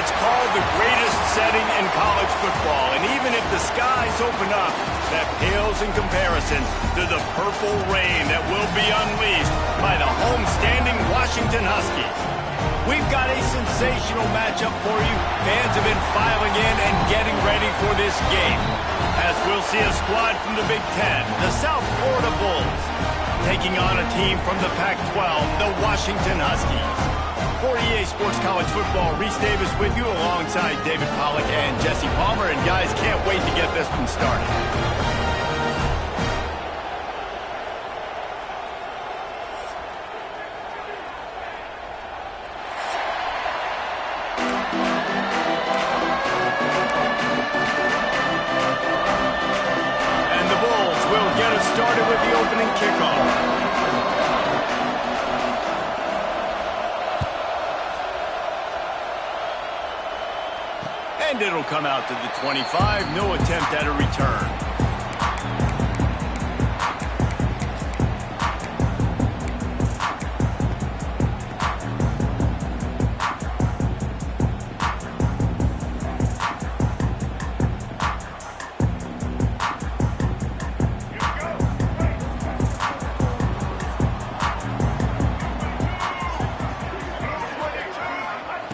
It's called the greatest setting in college football, and even if the skies open up, that pales in comparison to the purple rain that will be unleashed by the homestanding Washington Huskies. We've got a sensational matchup for you. Fans have been filing in and getting ready for this game, as we'll see a squad from the Big Ten, the South Florida Bulls, taking on a team from the Pac-12, the Washington Huskies. For EA Sports College Football, Reese Davis with you alongside David Pollack and Jesse Palmer. And guys, can't wait to get this one started. And the Bulls will get us started with the opening kickoff. And it'll come out to the 25. No attempt at a return.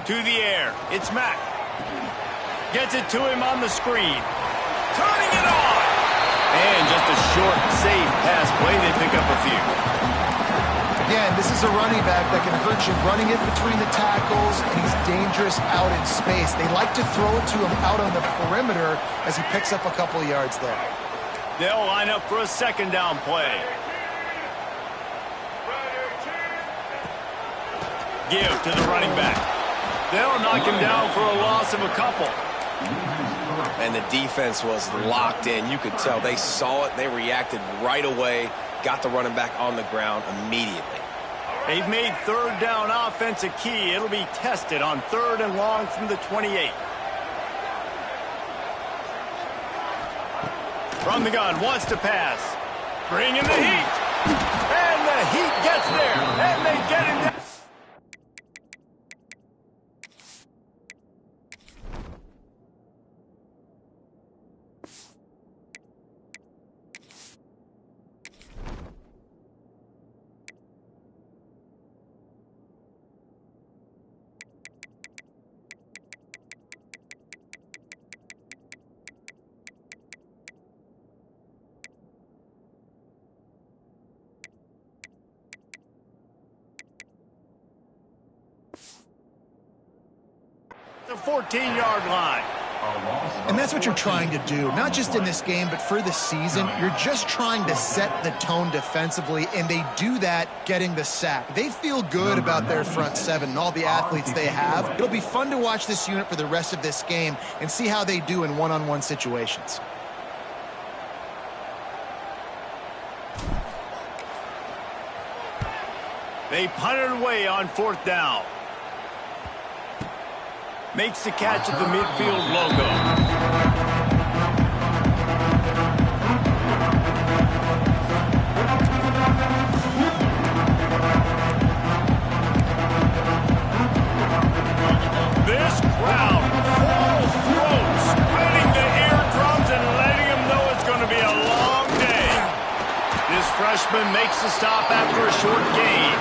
To the air. It's Mack. Gets it to him on the screen. Turning it on! And just a short, safe pass play. They pick up a few. Again, this is a running back that can hurt you running it between the tackles, and he's dangerous out in space. They like to throw it to him out on the perimeter as he picks up a couple of yards there. They'll line up for a second down play. Give to the running back. They'll knock him down for a loss of a couple. And the defense was locked in. You could tell they saw it. They reacted right away. Got the running back on the ground immediately. They've made third down offense a key. It'll be tested on 3rd and long from the 28. From the gun, wants to pass. Bring in the heat. And the heat gets there. And they get him down. The 14-yard line. And that's what you're trying to do, not just in this game, but for the season. You're just trying to set the tone defensively, and they do that getting the sack. They feel good about their front seven and all the athletes they have. It'll be fun to watch this unit for the rest of this game and see how they do in one-on-one situations. They punt it away on 4th down. Makes the catch at the midfield logo. This crowd, full throat, spreading the eardrums and letting them know it's going to be a long day. This freshman makes the stop after a short gain.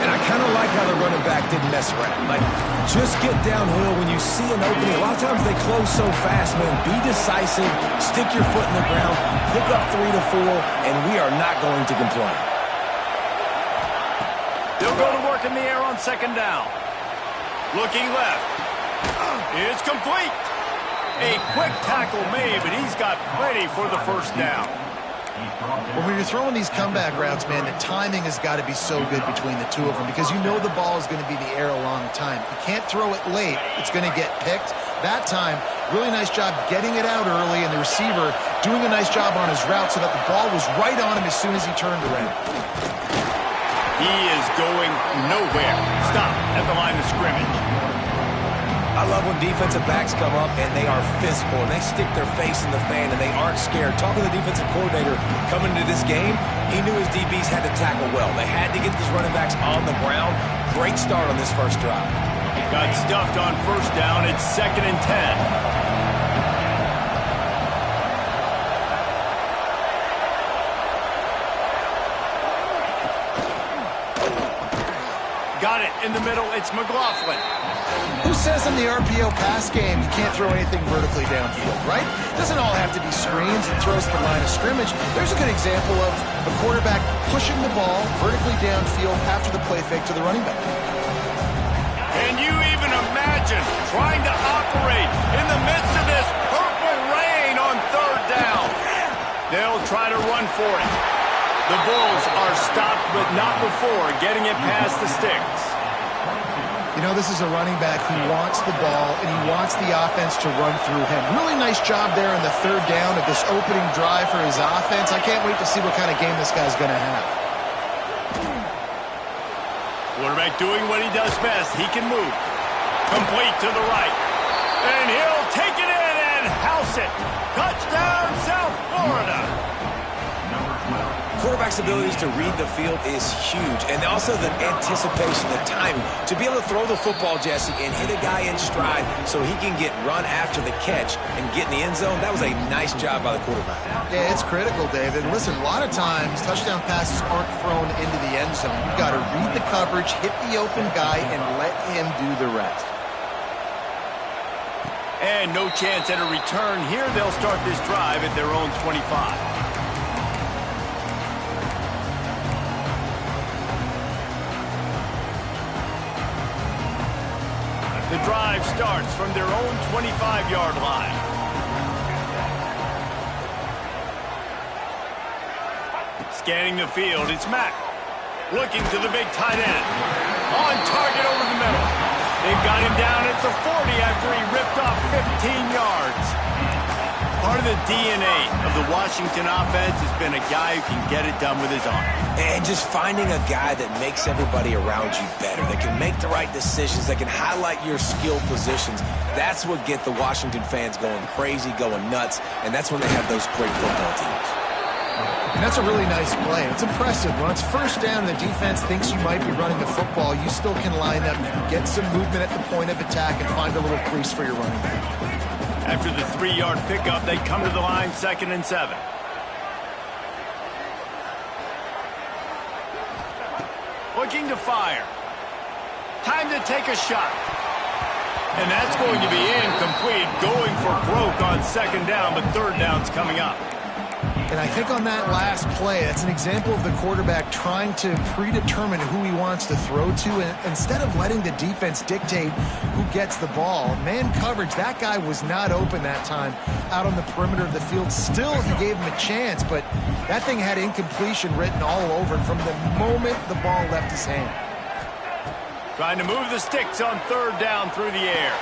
And I kind of like how the running back didn't mess around. Like, just get downhill when you see an opening. A lot of times they close so fast, man. Be decisive, stick your foot in the ground, pick up 3 to 4, and we are not going to complain. They'll go to work in the air on 2nd down. Looking left. It's complete. A quick tackle made, but he's got plenty for the 1st down. Well, when you're throwing these comeback routes, man, the timing has got to be so good between the two of them because you know the ball is going to be in the air a long time. You can't throw it late. It's going to get picked. That time, really nice job getting it out early, and the receiver doing a nice job on his route so that the ball was right on him as soon as he turned around. He is going nowhere. Stop at the line of scrimmage. I love when defensive backs come up and they are physical and they stick their face in the fan and they aren't scared. Talking to the defensive coordinator coming into this game, he knew his DBs had to tackle well. They had to get these running backs on the ground. Great start on this first drive. Got stuffed on first down. It's 2nd and 10. Got it in the middle. It's McLaughlin. Who says in the RPO pass game you can't throw anything vertically downfield, right? It doesn't all have to be screens and throws to the line of scrimmage. There's a good example of a quarterback pushing the ball vertically downfield after the play fake to the running back. Can you even imagine trying to operate in the midst of this purple rain on 3rd down? They'll try to run for it. The Bulls are stopped, but not before getting it past the sticks. You know, this is a running back who wants the ball, and he wants the offense to run through him. Really nice job there on the 3rd down of this opening drive for his offense. I can't wait to see what kind of game this guy's going to have. Quarterback doing what he does best. He can move. Complete to the right. And he'll take it in and house it. Touchdown, South Florida. Quarterback's abilities to read the field is huge, and also the anticipation, the timing. To be able to throw the football, Jesse, and hit a guy in stride so he can get run after the catch and get in the end zone, that was a nice job by the quarterback. Yeah, it's critical, David. Listen, a lot of times touchdown passes aren't thrown into the end zone. You got to read the coverage, hit the open guy, and let him do the rest. And no chance at a return here. They'll start this drive at their own 25. The drive starts from their own 25-yard line. Scanning the field, it's Mack. Looking to the big tight end. On target over the middle. They've got him down at the 40 after he ripped off 15 yards. Part of the DNA of the Washington offense has been a guy who can get it done with his arm. And just finding a guy that makes everybody around you better, that can make the right decisions, that can highlight your skill positions. That's what gets the Washington fans going crazy, going nuts, and that's when they have those great football teams. And that's a really nice play. It's impressive. When it's first down and the defense thinks you might be running the football, you still can line up, get some movement at the point of attack, and find a little crease for your running back. After the 3-yard pickup, they come to the line 2nd and 7. Looking to fire. Time to take a shot. And that's going to be incomplete. Going for broke on 2nd down, but 3rd down's coming up. And I think on that last play, that's an example of the quarterback trying to predetermine who he wants to throw to, and instead of letting the defense dictate who gets the ball. Man coverage, that guy was not open that time out on the perimeter of the field. Still, he gave him a chance, but that thing had incompletion written all over it from the moment the ball left his hand. Trying to move the sticks on 3rd down through the air.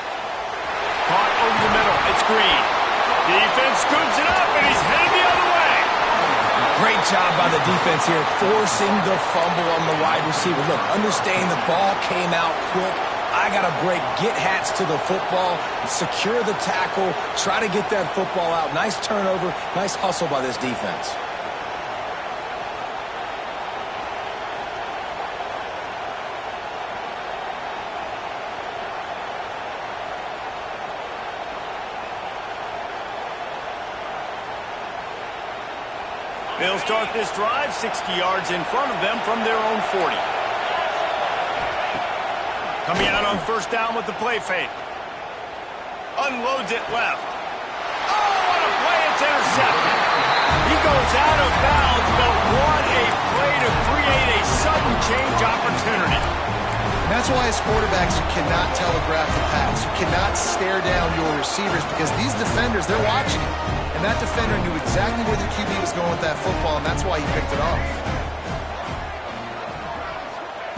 Caught over the middle. It's Green. Defense scoops it up, and he's headed the other way. Great job by the defense here, forcing the fumble on the wide receiver. Look, understand the ball came out quick. I got to break, get hats to the football, secure the tackle, try to get that football out. Nice turnover, nice hustle by this defense. They'll start this drive 60 yards in front of them from their own 40. Coming out on 1st down with the play fake. Unloads it left. Oh, what a play. It's intercepted. He goes out of bounds, but what a play to create a sudden change opportunity. And that's why as quarterbacks, you cannot telegraph the pass. You cannot stare down your receivers because these defenders, they're watching you. And that defender knew exactly where the QB was going with that football, and that's why he picked it off.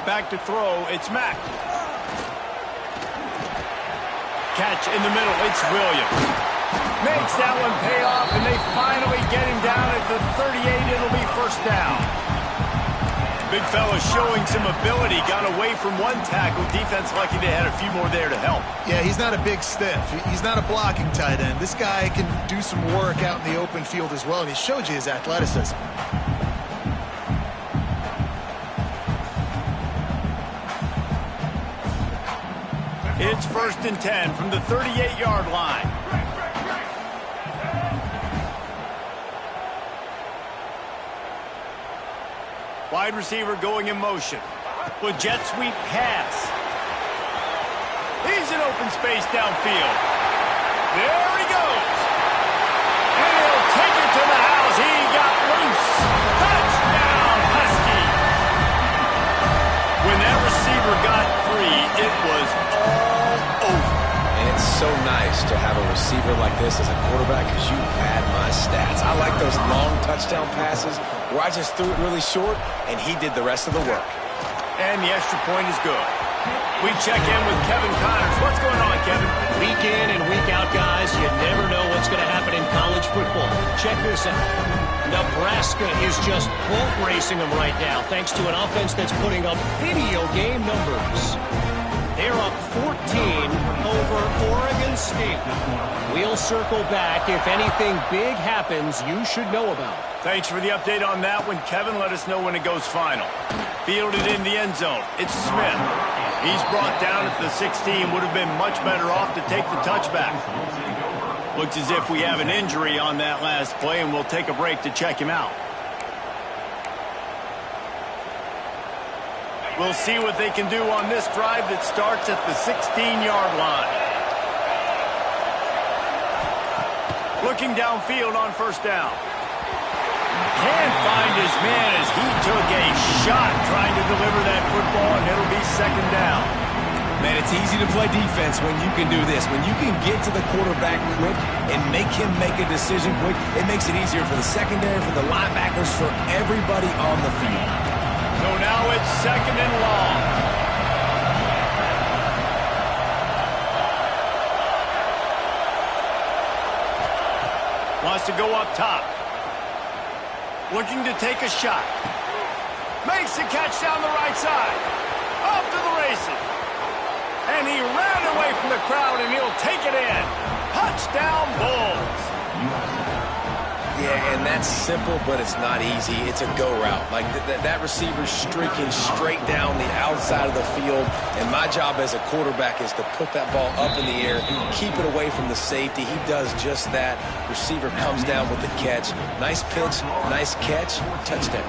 Back to throw, it's Mack. Catch in the middle, it's Williams. Makes that one pay off, and they finally get him down at the 38. It'll be 1st down. Big fella showing some ability, got away from one tackle. Defense lucky they had a few more there to help. Yeah, he's not a big stiff. He's not a blocking tight end. This guy can do some work out in the open field as well, and he showed you his athleticism. It's 1st and 10 from the 38-yard line. Wide receiver going in motion. With jet sweep pass. He's in open space downfield. There he goes. And he'll take it to the house. He got loose. Touchdown, Husky. When that receiver got free, it was all over. And it's so nice to have a receiver like this as a quarterback because you had my stats. I like those long touchdown passes where I just threw it really short and he did the rest of the work. And the extra point is good. We check in with Kevin Connors. What's going on, Kevin? Week in and week out, guys, you never know what's going to happen in college football. Check this out. Nebraska is just boat racing them right now, thanks to an offense that's putting up video game numbers. They're up 14 over Oregon State. We'll circle back. If anything big happens, you should know about it. Thanks for the update on that one, Kevin. Let us know when it goes final. Fielded in the end zone. It's Smith. He's brought down at the 16. Would have been much better off to take the touchback. Looks as if we have an injury on that last play, and we'll take a break to check him out. We'll see what they can do on this drive that starts at the 16-yard line. Looking downfield on 1st down. Can't find his man as he took a shot trying to deliver that football, and it'll be 2nd down. Man, it's easy to play defense when you can do this. When you can get to the quarterback quick and make him make a decision quick, it makes it easier for the secondary, for the linebackers, for everybody on the field. So now it's 2nd and long. Wants to go up top. Looking to take a shot. Makes the catch down the right side. Off to the races. And he ran away from the crowd, and he'll take it in. Touchdown, Bulls. Yeah, and that's simple, but it's not easy. It's a go route. Like that receiver's streaking straight down the outside of the field, and my job as a quarterback is to put that ball up in the air, keep it away from the safety. He does just that. Receiver comes down with the catch. Nice pitch, nice catch, touchdown.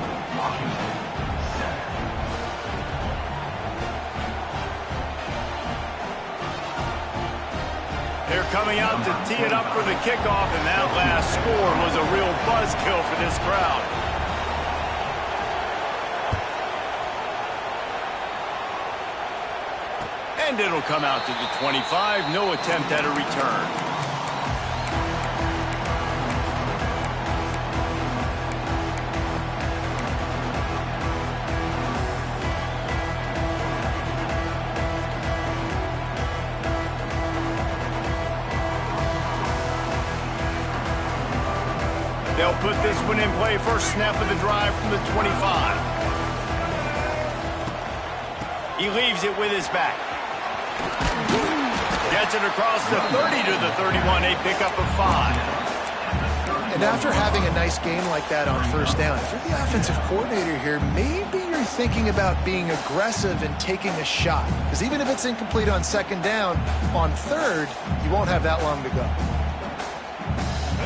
They're coming out to tee it up for the kickoff, and that last score was a real buzzkill for this crowd. And it'll come out to the 25. No attempt at a return. They'll put this one in play. First snap of the drive from the 25. He leaves it with his back. Gets it across the 30 to the 31. A pickup of 5. And after having a nice game like that on 1st down, if you're the offensive coordinator here, maybe you're thinking about being aggressive and taking a shot. Because even if it's incomplete on 2nd down, on 3rd, you won't have that long to go.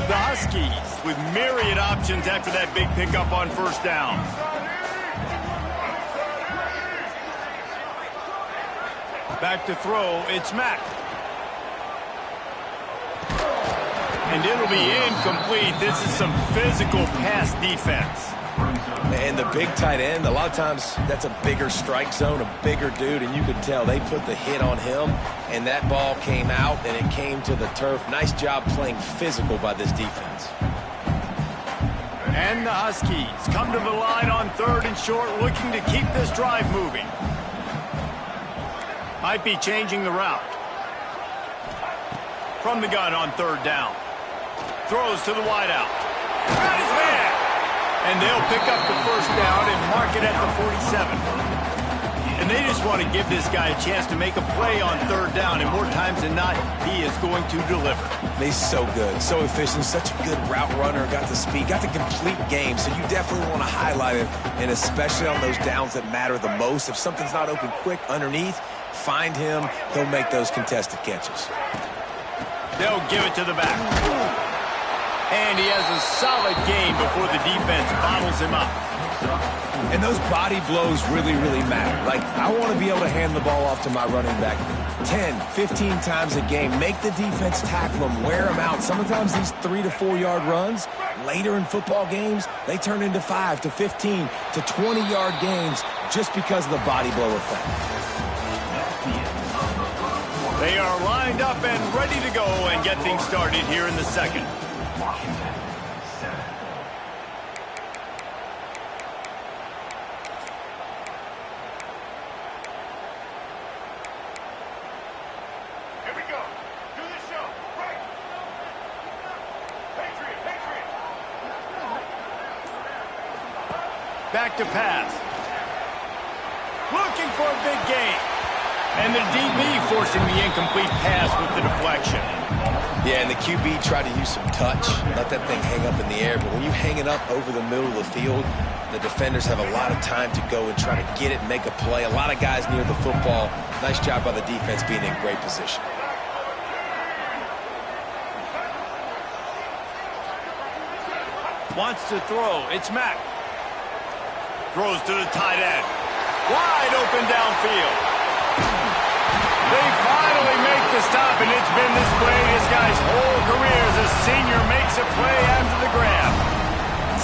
The Huskies with myriad options after that big pickup on 1st down. Back to throw, it's Mack. And it'll be incomplete. This is some physical pass defense. And the big tight end, a lot of times that's a bigger strike zone, a bigger dude, and you could tell they put the hit on him, and that ball came out, and it came to the turf. Nice job playing physical by this defense. And the Huskies come to the line on 3rd and short, looking to keep this drive moving. Might be changing the route. From the gun on 3rd down. Throws to the wideout. Got his man! And they'll pick up the 1st down and mark it at the 47. And they just want to give this guy a chance to make a play on 3rd down, and more times than not, he is going to deliver. He's so good, so efficient, such a good route runner, got the speed, got the complete game, so you definitely want to highlight it, and especially on those downs that matter the most. If something's not open quick underneath, find him, he'll make those contested catches. They'll give it to the back. And he has a solid game before the defense bottles him up. And those body blows really, really matter. Like, I want to be able to hand the ball off to my running back 10, 15 times a game. Make the defense tackle him, wear him out. Sometimes these 3 to 4 yard runs, later in football games, they turn into 5 to 15 to 20 yard gains just because of the body blow effect. They are lined up and ready to go and get things started here in the second. Back to pass. Looking for a big gain. And the DB forcing the incomplete pass with the deflection. Yeah, and the QB tried to use some touch, let that thing hang up in the air. But when you hang it up over the middle of the field, the defenders have a lot of time to go and try to get it and make a play. A lot of guys near the football. Nice job by the defense being in great position. Wants to throw. It's Mack. Throws to the tight end. Wide open downfield. They finally make the stop, and it's been this way this guy's whole career as a senior makes a play after the grab.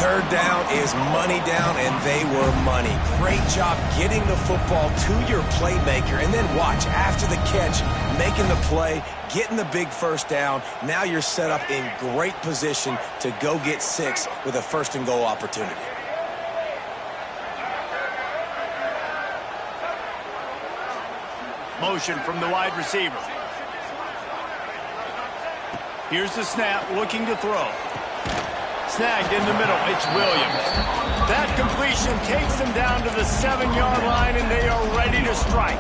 Third down is money down, and they were money. Great job getting the football to your playmaker, and then watch, after the catch, making the play, getting the big first down. Now you're set up in great position to go get 6 with a first and goal opportunity. Motion from the wide receiver. Here's the snap, looking to throw. Snagged in the middle, it's Williams. That completion takes them down to the 7-yard line, and they are ready to strike.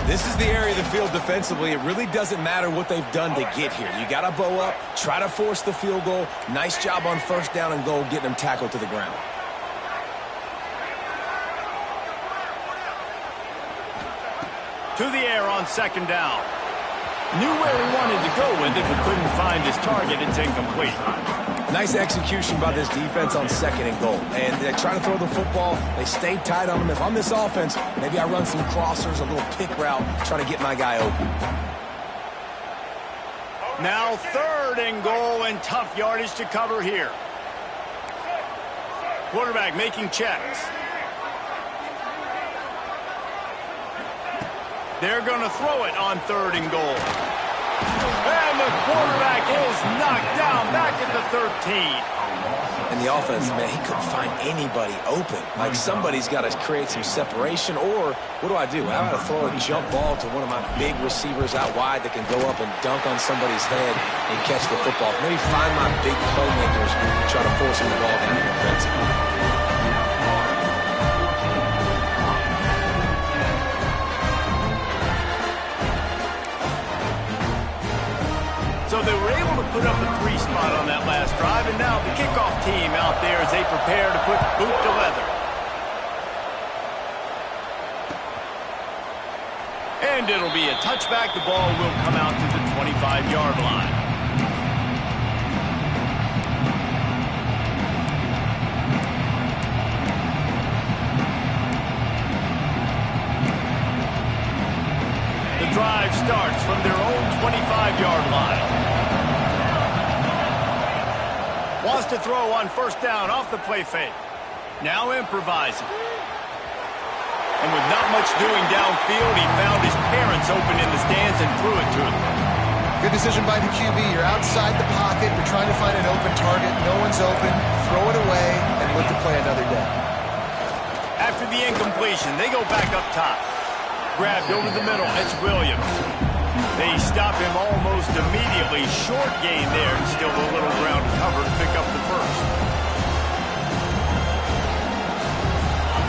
This is the area of the field defensively. It really doesn't matter what they've done to get here. You got to bow up, try to force the field goal. Nice job on first down and goal, getting them tackled to the ground. To the air on second down. Knew where he wanted to go with it, but couldn't find his target. It's incomplete. Nice execution by this defense on second and goal. And they're trying to throw the football. They stayed tight on him. If I'm this offense, maybe I run some crossers, a little pick route, try to get my guy open. Now third and goal, and tough yardage to cover here. Quarterback making checks. They're going to throw it on third and goal. And the quarterback is knocked down back at the 13. And the offense, man, he couldn't find anybody open. Like, somebody's got to create some separation, or what do? How about I throw a jump ball to one of my big receivers out wide that can go up and dunk on somebody's head and catch the football? Maybe find my big playmakers and try to force them the ball down in the red zone. So they were able to put up a 3 spot on that last drive, and now the kickoff team out there as they prepare to put boot to leather. And it'll be a touchback. The ball will come out to the 25-yard line. The drive starts from their own 25-yard line. Wants to throw on first down off the play fake. Now improvising. And with not much doing downfield, he found his parents open in the stands and threw it to them. Good decision by the QB. You're outside the pocket. You're trying to find an open target. No one's open. Throw it away and look to play another down. After the incompletion, they go back up top. Grabbed over the middle. It's Williams. They stop him almost immediately. Short gain there, and still a little ground to cover to pick up the first.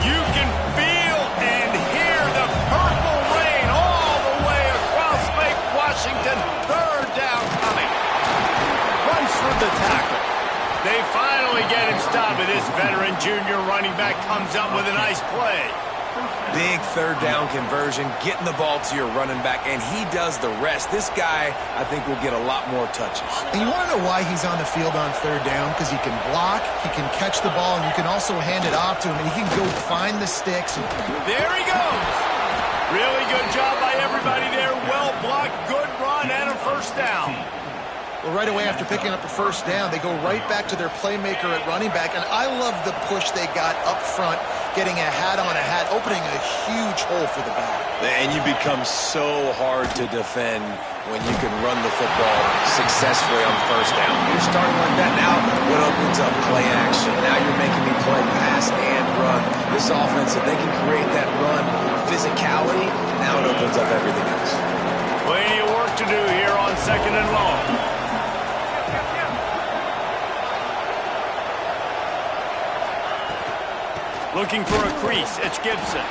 You can feel and hear the purple rain all the way across Lake Washington. Third down coming. Runs through the tackle. They finally get him stopped, and this veteran junior running back comes up with a nice play. Big third down conversion, getting the ball to your running back, and he does the rest. This guy, I think, will get a lot more touches. And you want to know why he's on the field on third down? Because he can block, he can catch the ball, and you can also hand it off to him, and he can go find the sticks. There he goes. Really good job by everybody there. Well blocked, good run, and a first down. Well, right away after picking up a first down, they go right back to their playmaker at running back, and I love the push they got up front, getting a hat on a hat, opening a huge hole for the back. And you become so hard to defend when you can run the football successfully on first down. You're starting like that now, what opens up play action. Now you're making me play pass and run. This offense, if they can create that run physicality, now it opens up everything else. Plenty of work to do here on second and long. Looking for a crease, it's Gibson.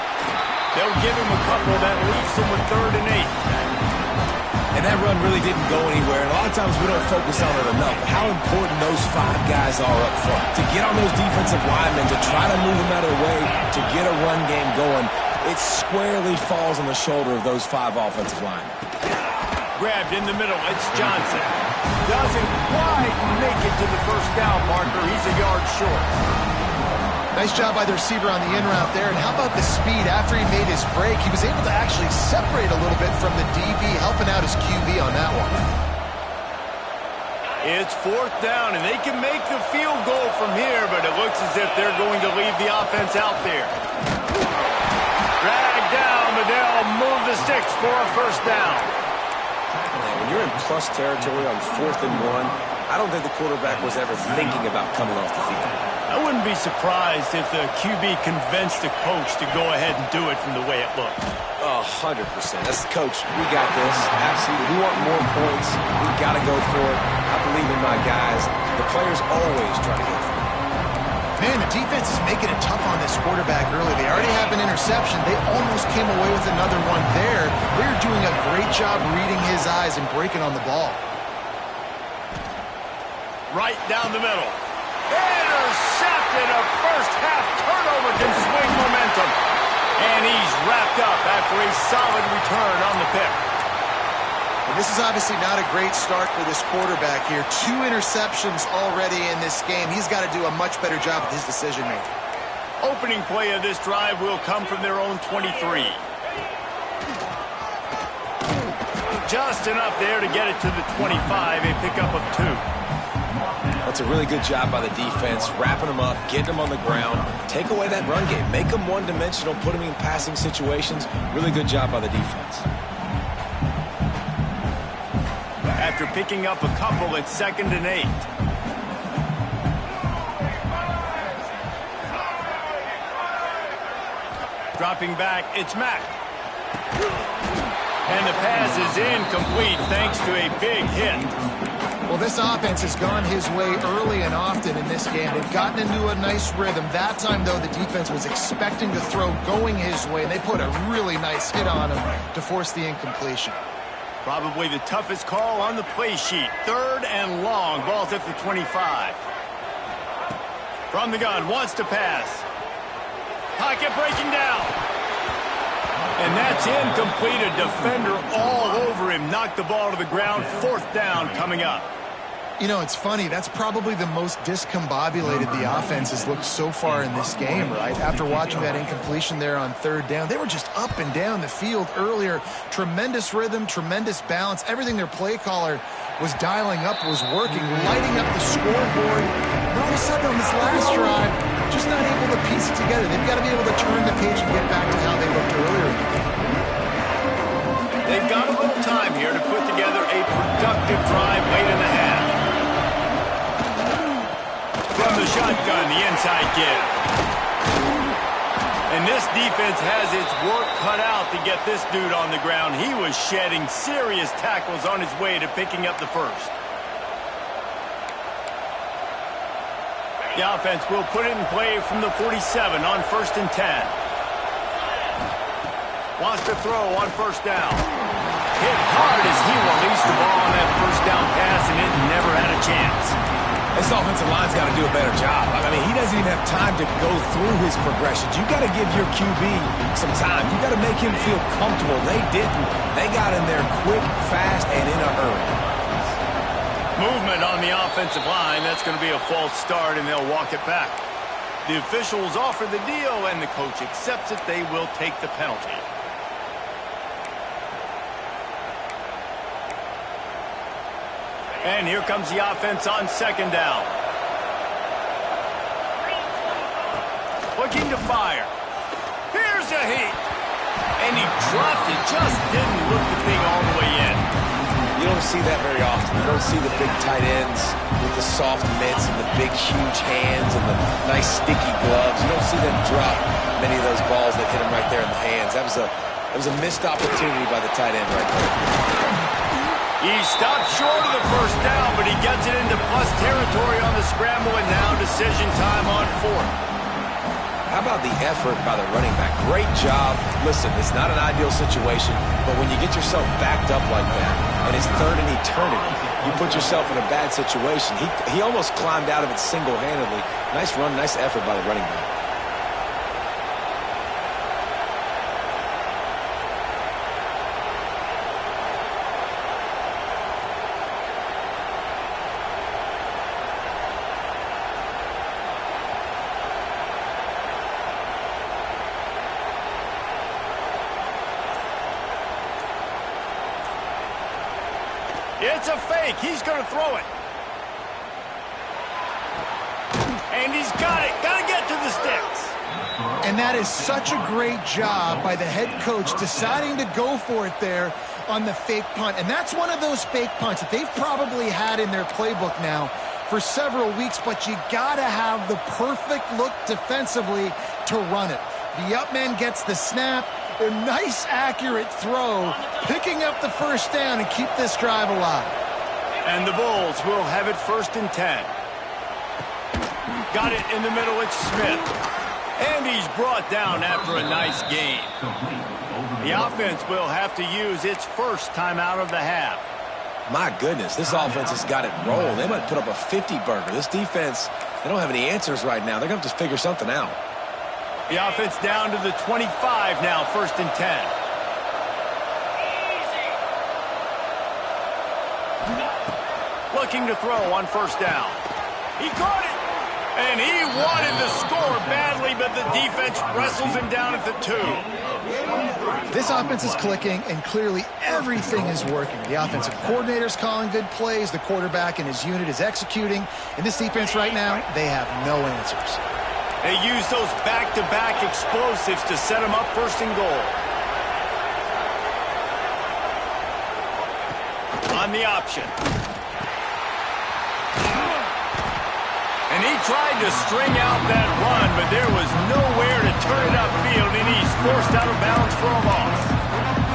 They'll give him a couple that leaves him with 3rd and 8. And that run really didn't go anywhere. And a lot of times we don't focus on it enough. How important those 5 guys are up front. To get on those defensive linemen, to try to move them out of the way, to get a run game going, it squarely falls on the shoulder of those 5 offensive linemen. Grabbed in the middle, it's Johnson. Doesn't quite make it to the first down marker. He's a yard short. Nice job by the receiver on the in route there. And how about the speed? After he made his break, he was able to actually separate a little bit from the DB, helping out his QB on that one. It's 4th down, and they can make the field goal from here, but it looks as if they're going to leave the offense out there. Drag down, but they'll move the sticks for a first down. When you're in plus territory on 4th and 1, I don't think the quarterback was ever thinking about coming off the field. I wouldn't be surprised if the QB convinced the coach to go ahead and do it from the way it looked. 100%. That's the coach. We got this. Absolutely. We want more points. We got to go for it. I believe in my guys. The players always try to go for it. Man, the defense is making it tough on this quarterback early. They already have an interception. They almost came away with another one there. They're doing a great job reading his eyes and breaking on the ball. Right down the middle. Intercepted. A first-half turnover can swing momentum. And he's wrapped up after a solid return on the pick. And this is obviously not a great start for this quarterback here. 2 interceptions already in this game. He's got to do a much better job with his decision-making. Opening play of this drive will come from their own 23. Just enough there to get it to the 25, a pickup of 2. That's a really good job by the defense, wrapping them up, getting them on the ground, take away that run game, make them one-dimensional, put them in passing situations. Really good job by the defense. After picking up a couple, it's 2nd and 8. Dropping back, it's Mack. And the pass is incomplete thanks to a big hit. Well, this offense has gone his way early and often in this game. They've gotten into a nice rhythm. That time, though, the defense was expecting to throw going his way, and they put a really nice hit on him to force the incompletion. Probably the toughest call on the play sheet. 3rd and long. Ball's at the 25. From the gun, wants to pass. Pocket breaking down. And that's incomplete. A defender all over him. Knocked the ball to the ground. 4th down coming up. You know, it's funny. That's probably the most discombobulated the offense has looked so far in this game, right? After watching that incompletion there on 3rd down, they were just up and down the field earlier. Tremendous rhythm, tremendous balance. Everything their play caller was dialing up was working, lighting up the scoreboard. And all of a sudden on this last drive, just not able to piece it together. They've got to be able to turn the page and get back to how they looked earlier in the game. They've got a little time here to put together a productive drive late in the half. From the shotgun, the inside give. And this defense has its work cut out to get this dude on the ground. He was shedding serious tackles on his way to picking up the first. The offense will put it in play from the 47 on 1st and 10. Wants to throw on 1st down. Hit hard as he released the ball on that 1st down pass, and it never had a chance. This offensive line's got to do a better job. I mean, he doesn't even have time to go through his progressions. You got to give your QB some time. You got to make him feel comfortable. They didn't. They got in there quick, fast, and in a hurry. Movement on the offensive line. That's going to be a false start, and they'll walk it back. The officials offer the deal, and the coach accepts it. They will take the penalty. And here comes the offense on second down. Looking to fire. Here's a heat. And he dropped it. Just didn't look the thing all the way in. You don't see that very often. You don't see the big tight ends with the soft mitts and the big, huge hands and the nice, sticky gloves. You don't see them drop many of those balls that hit him right there in the hands. That was a missed opportunity by the tight end right there. He stopped short of the first down, but he gets it into plus territory on the scramble, and now decision time on fourth. How about the effort by the running back? Great job. Listen, it's not an ideal situation, but when you get yourself backed up like that, and it's third in eternity, you put yourself in a bad situation. He almost climbed out of it single-handedly. Nice run, nice effort by the running back. It's a fake. He's going to throw it. And he's got it. Got to get to the sticks. And that is such a great job by the head coach deciding to go for it there on the fake punt. And that's one of those fake punts that they've probably had in their playbook now for several weeks, but you got to have the perfect look defensively to run it. The up man gets the snap. A nice, accurate throw, picking up the first down and keep this drive alive. And the Bulls will have it 1st and 10. Got it in the middle. It's Smith. And he's brought down after a nice gain. The offense will have to use its first timeout of the half. My goodness, this offense has got it rolled. They might put up a 50-burger. This defense, they don't have any answers right now. They're going to have to figure something out. The offense down to the 25 now, 1st and 10. Looking to throw on 1st down. He caught it. And he wanted the score badly, but the defense wrestles him down at the 2. This offense is clicking, and clearly everything is working. The offensive coordinator's calling good plays. The quarterback and his unit is executing. And this defense right now, they have no answers. They use those back-to-back explosives to set them up 1st and goal. On the option. And he tried to string out that run, but there was nowhere to turn it upfield, and he's forced out of bounds for a loss.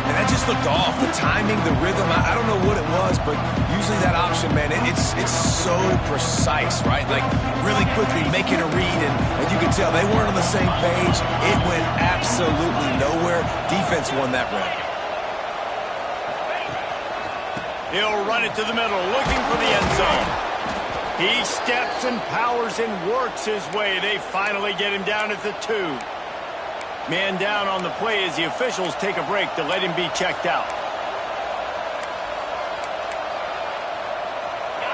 And that just looked off. The timing, the rhythm, I don't know what it was, but usually that option, man, it's so precise, right? Like, really quickly making a read, and you can tell they weren't on the same page. It went absolutely nowhere. Defense won that round. He'll run it to the middle, looking for the end zone. He steps and powers and works his way. They finally get him down at the 2. Man down on the play as the officials take a break to let him be checked out.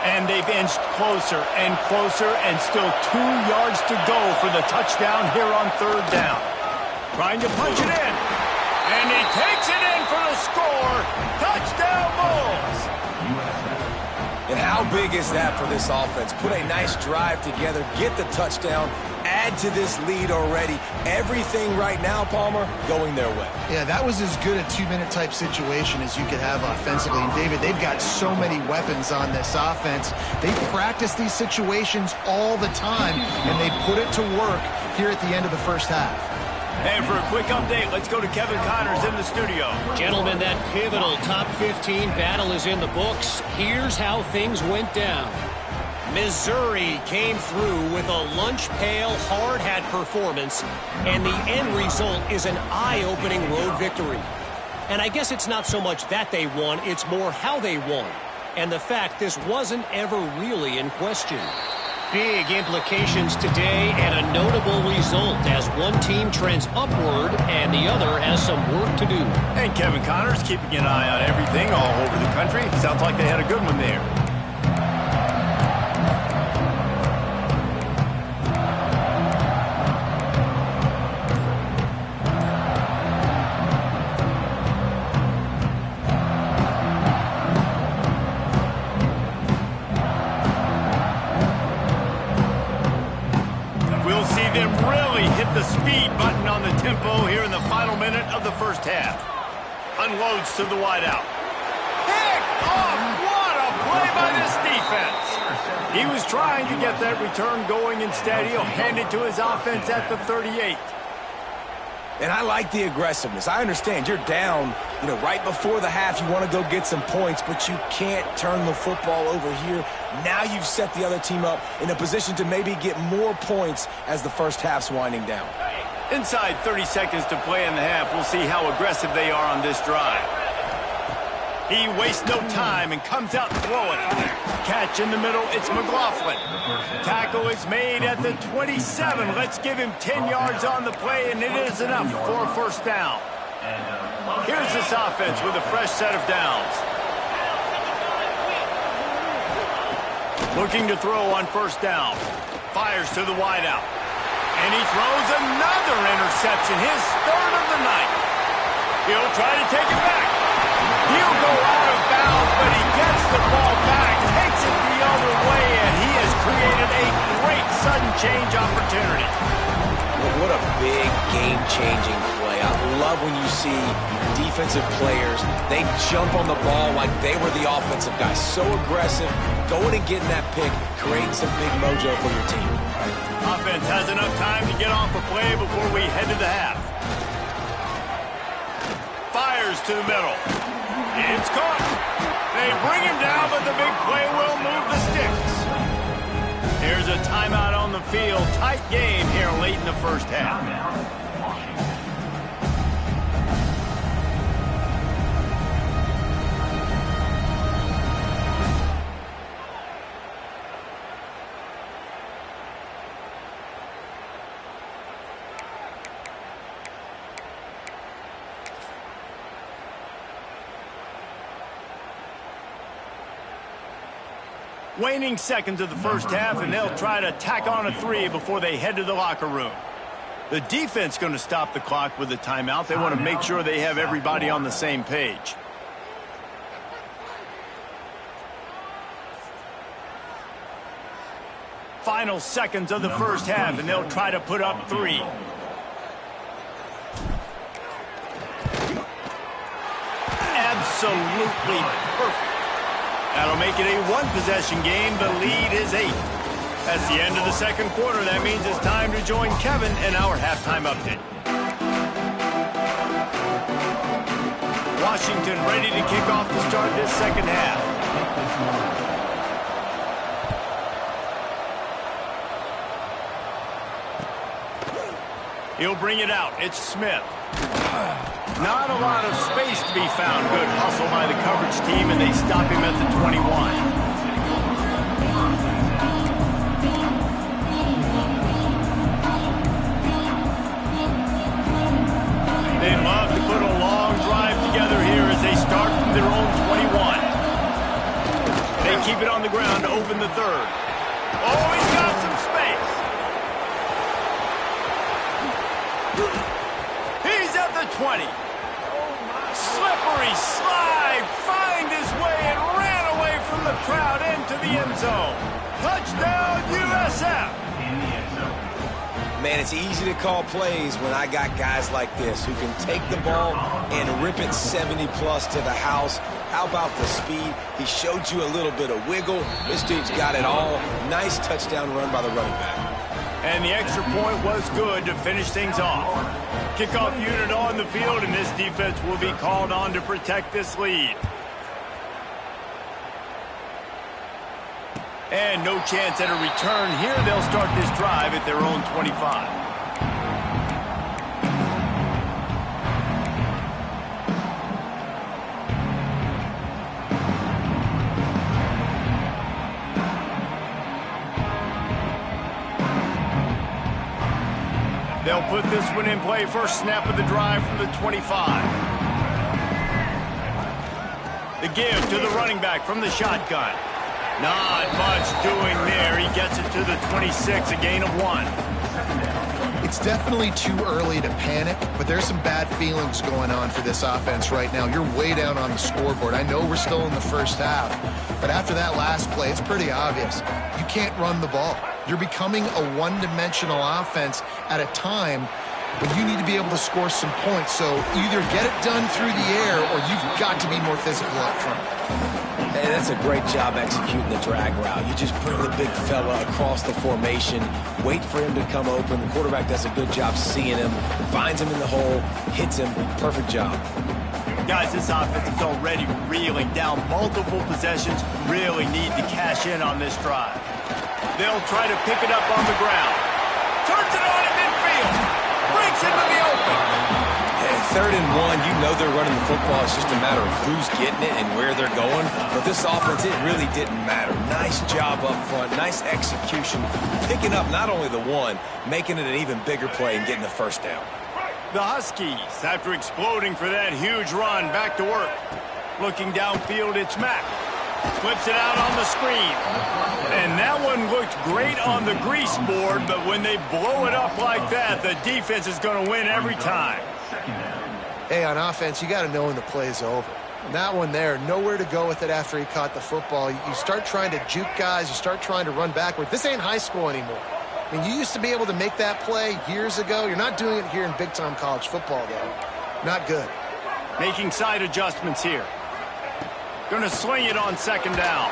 And they've inched closer and closer, and still 2 yards to go for the touchdown here on 3rd down. Trying to punch it in. And he takes it in for the score. Touchdown Bulls. And how big is that for this offense? Put a nice drive together, get the touchdown, add to this lead already. Everything right now, Palmer, going their way. Yeah, that was as good a 2-minute type situation as you could have offensively. And, David, they've got so many weapons on this offense. They practice these situations all the time, and they put it to work here at the end of the first half. And for a quick update, let's go to Kevin Connors in the studio. Gentlemen, that pivotal top 15 battle is in the books. Here's how things went down. Missouri came through with a lunch pail hard hat performance, and the end result is an eye-opening road victory. And I guess it's not so much that they won, it's more how they won, and the fact this wasn't ever really in question. Big implications today and a notable result as one team trends upward and the other has some work to do. And Kevin Connor's keeping an eye on everything all over the country. Sounds like they had a good one there. The speed button on the tempo here in the final minute of the first half. Unloads to the wideout. Picked off! What a play by this defense! He was trying to get that return going. Instead, he'll hand it to his offense at the 38. And I like the aggressiveness. I understand you're down, right before the half. You want to go get some points, but you can't turn the football over here. Now you've set the other team up in a position to maybe get more points as the first half's winding down. Inside 30 seconds to play in the half. We'll see how aggressive they are on this drive. He wastes no time and comes out throwing. Catch in the middle, it's McLaughlin. Tackle is made at the 27. Let's give him 10 yards on the play, and it is enough for a first down. Here's this offense with a fresh set of downs. Looking to throw on first down. Fires to the wideout. And he throws another interception, his third of the night. He'll try to take it back. He'll go out of bounds, but he gets the ball back, takes it the other way, and he has created a great sudden change opportunity. What a big game-changing play. I love when you see defensive players, they jump on the ball like they were the offensive guys. So aggressive, going and getting that pick, creating some big mojo for your team. Offense has enough time to get off a play before we head to the half. Fires to the middle. It's caught. They bring him down, but the big play will move the sticks. Here's a timeout on the field. Tight game here late in the first half. Waning seconds of the first half, and they'll try to tack on a 3 before they head to the locker room. The defense going to stop the clock with a timeout. They want to make sure they have everybody on the same page. Final seconds of the first half, and they'll try to put up 3. Absolutely perfect. That'll make it a one-possession game. The lead is 8. That's the end of the second quarter. That means it's time to join Kevin in our halftime update. Washington ready to kick off to start this second half. He'll bring it out. It's Smith. Not a lot of space to be found. Good hustle by the coverage team, and they stop him at the 21. They love to put a long drive together here as they start from their own 21. They keep it on the ground to open the third. Oh, he's got some space. He's at the 20. Slippery slide, find his way and ran away from the crowd into the end zone. Touchdown, USF. Man, it's easy to call plays when I got guys like this who can take the ball and rip it 70-plus to the house. How about the speed? He showed you a little bit of wiggle. This dude's got it all. Nice touchdown run by the running back. And the extra point was good to finish things off. Kickoff unit on the field, and this defense will be called on to protect this lead. And no chance at a return here. They'll start this drive at their own 25. They'll put this one in play. First snap of the drive from the 25. The give to the running back from the shotgun. Not much doing there. He gets it to the 26, a gain of 1. It's definitely too early to panic, but there's some bad feelings going on for this offense right now. You're way down on the scoreboard. I know we're still in the first half, but after that last play, it's pretty obvious. You can't run the ball. You're becoming a one-dimensional offense at a time when you need to be able to score some points. So either get it done through the air or you've got to be more physical up front. Hey, that's a great job executing the drag route. You just bring the big fella across the formation, wait for him to come open. The quarterback does a good job seeing him, finds him in the hole, hits him. Perfect job. Guys, this offense is already reeling down multiple possessions. Really need to cash in on this drive. They'll try to pick it up on the ground. Turns it on in midfield. Breaks into the open. Hey, 3rd and 1, you know they're running the football. It's just a matter of who's getting it and where they're going. But this offense, it really didn't matter. Nice job up front, nice execution. Picking up not only the one, making it an even bigger play and getting the first down. The Huskies, after exploding for that huge run, back to work. Looking downfield, it's Mack. Flips it out on the screen. And that one looked great on the grease board, but when they blow it up like that, the defense is going to win every time. Hey, on offense, you got to know when the play's over. And that one there, nowhere to go with it after he caught the football. You start trying to juke guys. You start trying to run backward. This ain't high school anymore. I mean, you used to be able to make that play years ago. You're not doing it here in big-time college football, though. Not good. Making side adjustments here. Going to sling it on 2nd down.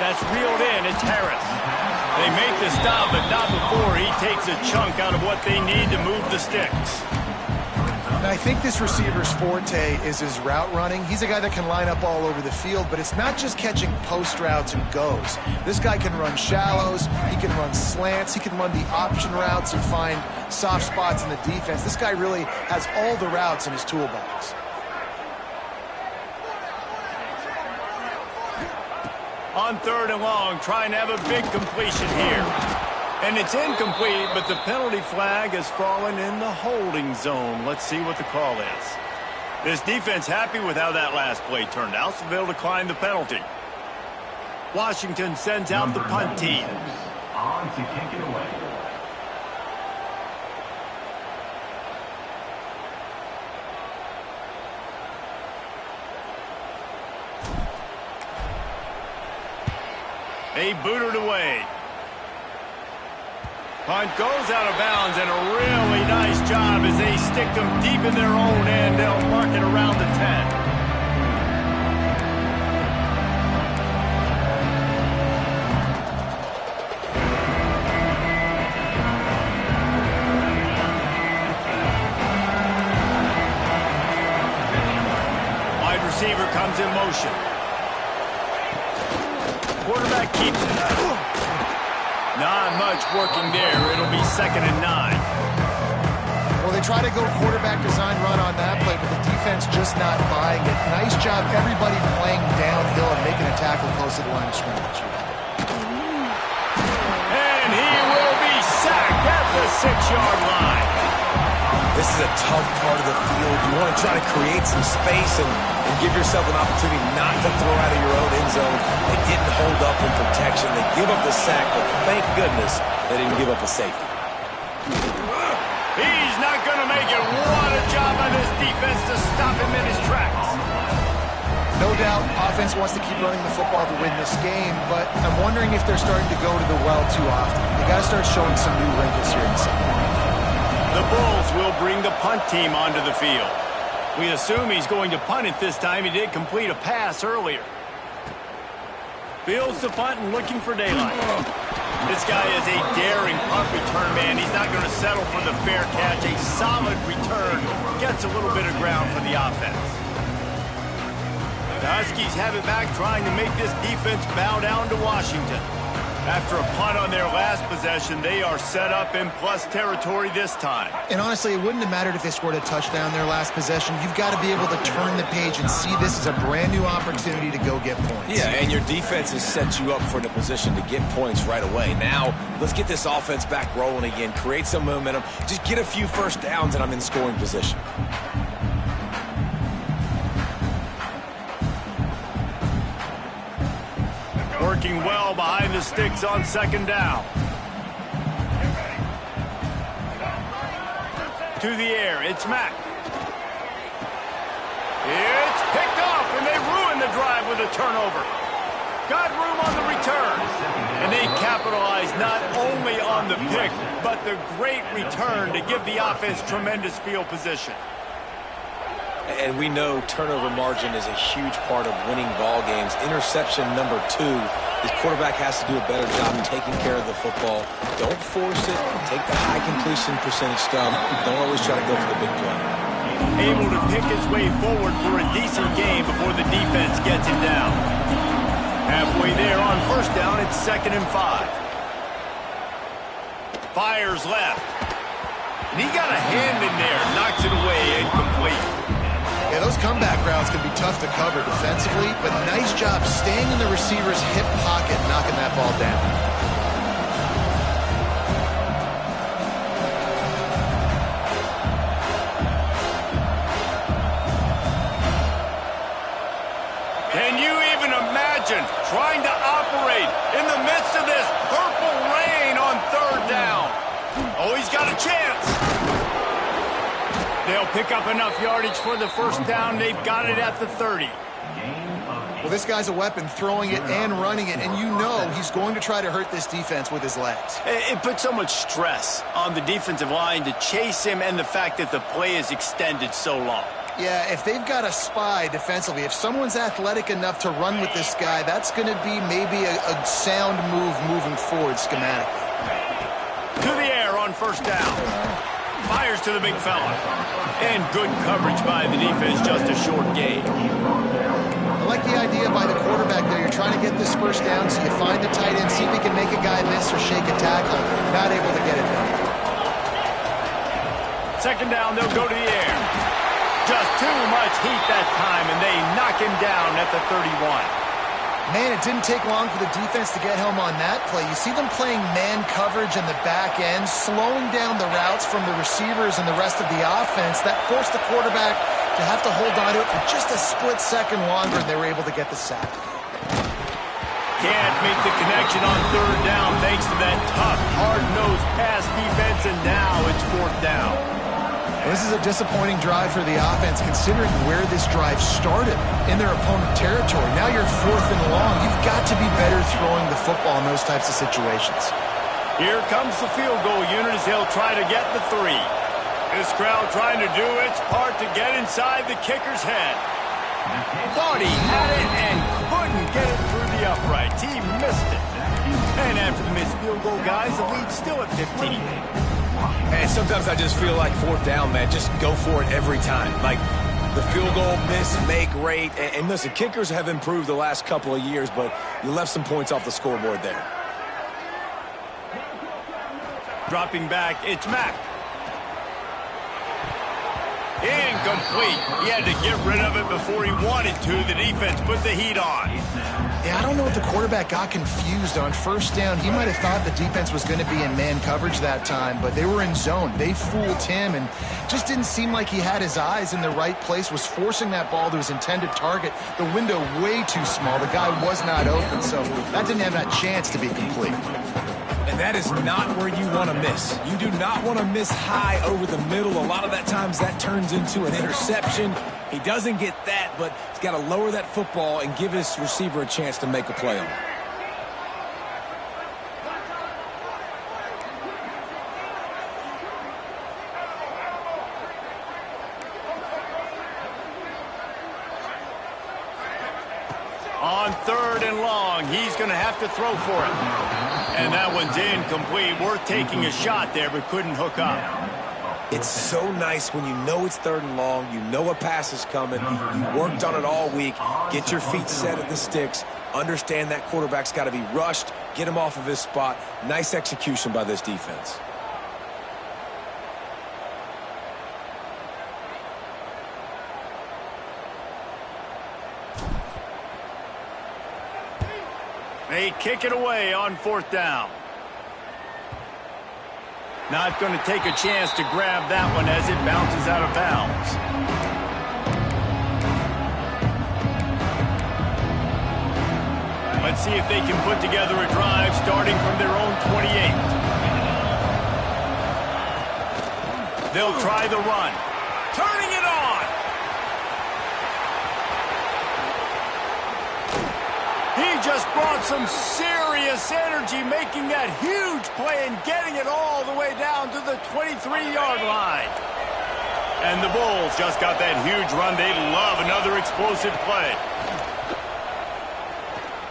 That's reeled in. It's Harris. They make the stop, but not before he takes a chunk out of what they need to move the sticks. And I think this receiver's forte is his route running. He's a guy that can line up all over the field, but it's not just catching post routes and goes. This guy can run shallows, he can run slants, he can run the option routes and find soft spots in the defense. This guy really has all the routes in his toolbox. On 3rd and long, trying to have a big completion here. And it's incomplete, but the penalty flag has fallen in the holding zone. Let's see what the call is. This defense happy with how that last play turned out, so they'll decline the penalty. Washington sends out the punt team. On to kick it away. They boot it away. Punt goes out of bounds, and a really nice job as they stick them deep in their own end. They'll mark it around the 10. Wide receiver comes in motion. Quarterback keeps it. Not much working there. It'll be 2nd and 9. Well, they try to go quarterback design run on that play, but the defense just not buying it. Nice job, everybody playing downhill and making a tackle close to the line of scrimmage. And he will be sacked at the 6-yard line. This is a tough part of the field. You want to try to create some space and give yourself an opportunity not to throw out of your own end zone. They didn't hold up in protection. They give up the sack, but thank goodness they didn't give up a safety. He's not going to make it. What a job by this defense to stop him in his tracks. No doubt, offense wants to keep running the football to win this game, but I'm wondering if they're starting to go to the well too often. They got to start showing some new wrinkles here in the second half. The Bulls will bring the punt team onto the field. We assume he's going to punt it this time. He did complete a pass earlier. Fields the punt and looking for daylight. This guy is a daring punt return man. He's not going to settle for the fair catch. A solid return. Gets a little bit of ground for the offense. The Huskies have it back, trying to make this defense bow down to Washington. After a punt on their last possession, they are set up in plus territory this time. And honestly, it wouldn't have mattered if they scored a touchdown their last possession. You've got to be able to turn the page and see this as a brand new opportunity to go get points. Yeah, and your defense has set you up for the position to get points right away. Now, let's get this offense back rolling again, create some momentum, just get a few first downs, and I'm in scoring position. Working well behind the sticks on second down. To the air, it's Mack. It's picked off, and they ruin the drive with a turnover. Got room on the return. And they capitalize not only on the pick, but the great return to give the offense tremendous field position. And we know turnover margin is a huge part of winning ball games. Interception number 2. His quarterback has to do a better job in taking care of the football. Don't force it. Take the high completion percentage stuff. Don't always try to go for the big play. Able to pick his way forward for a decent game before the defense gets him down. Halfway there on first down, it's 2nd and 5. Fires left. And he got a hand in there. Knocks it away, incomplete. Yeah, those comeback routes can be tough to cover defensively, but nice job staying in the receiver's hip pocket, knocking that ball down. Can you even imagine trying to operate in the midst of this purple rain on 3rd down? Oh, he's got a chance. They'll pick up enough yardage for the first down. They've got it at the 30. Well, this guy's a weapon, throwing it and running it, and you know he's going to try to hurt this defense with his legs. It puts so much stress on the defensive line to chase him, and the fact that the play is extended so long. Yeah, if they've got a spy defensively, if someone's athletic enough to run with this guy, that's going to be maybe a sound move moving forward schematically. To the air on first down. Fires to the big fella. And good coverage by the defense, just a short gain. I like the idea by the quarterback there. You're trying to get this first down, so you find the tight end, see if he can make a guy miss or shake a tackle. Not able to get it done. 2nd down, they'll go to the air. Just too much heat that time, and they knock him down at the 31. Man, it didn't take long for the defense to get home on that play. You see them playing man coverage in the back end, slowing down the routes from the receivers and the rest of the offense. That forced the quarterback to have to hold on to it for just a split second longer, and they were able to get the sack. Can't make the connection on 3rd down thanks to that tough, hard-nosed pass defense, and now it's 4th down. This is a disappointing drive for the offense, considering where this drive started in their opponent territory. Now you're 4th and long. You've got to be better throwing the football in those types of situations. Here comes the field goal unit as they'll try to get the 3. This crowd trying to do its part to get inside the kicker's head. Thought he had it and couldn't get it through the uprights. He missed it. And after the missed field goal, guys, the lead's still at 15. And sometimes I just feel like 4th down, man. Just go for it every time. Like the field goal, miss, make, rate. And listen, kickers have improved the last couple of years, but you left some points off the scoreboard there. Dropping back, it's Mack. Incomplete. He had to get rid of it before he wanted to. The defense put the heat on. Yeah, I don't know if the quarterback got confused on first down. He might have thought the defense was going to be in man coverage that time, but they were in zone. They fooled him and just didn't seem like he had his eyes in the right place, was forcing that ball to his intended target. The window way too small. The guy was not open, so that didn't have that chance to be complete. And that is not where you want to miss. You do not want to miss high over the middle. A lot of that times that turns into an interception. He doesn't get that, but he's got to lower that football and give his receiver a chance to make a play on it. On 3rd and long, he's going to have to throw for it. And that one's incomplete. Worth taking a shot there, but couldn't hook up. It's so nice when you know it's 3rd and long, you know a pass is coming, you worked on it all week, get your feet set at the sticks, understand that quarterback's got to be rushed, get him off of his spot. Nice execution by this defense. They kick it away on 4th down. Not going to take a chance to grab that one as it bounces out of bounds. Let's see if they can put together a drive starting from their own 28. They'll try the run. Turning it on. He just brought some serious energy, making that huge play and getting it all the way down to the 23-yard line. And the Bulls just got that huge run. They love another explosive play.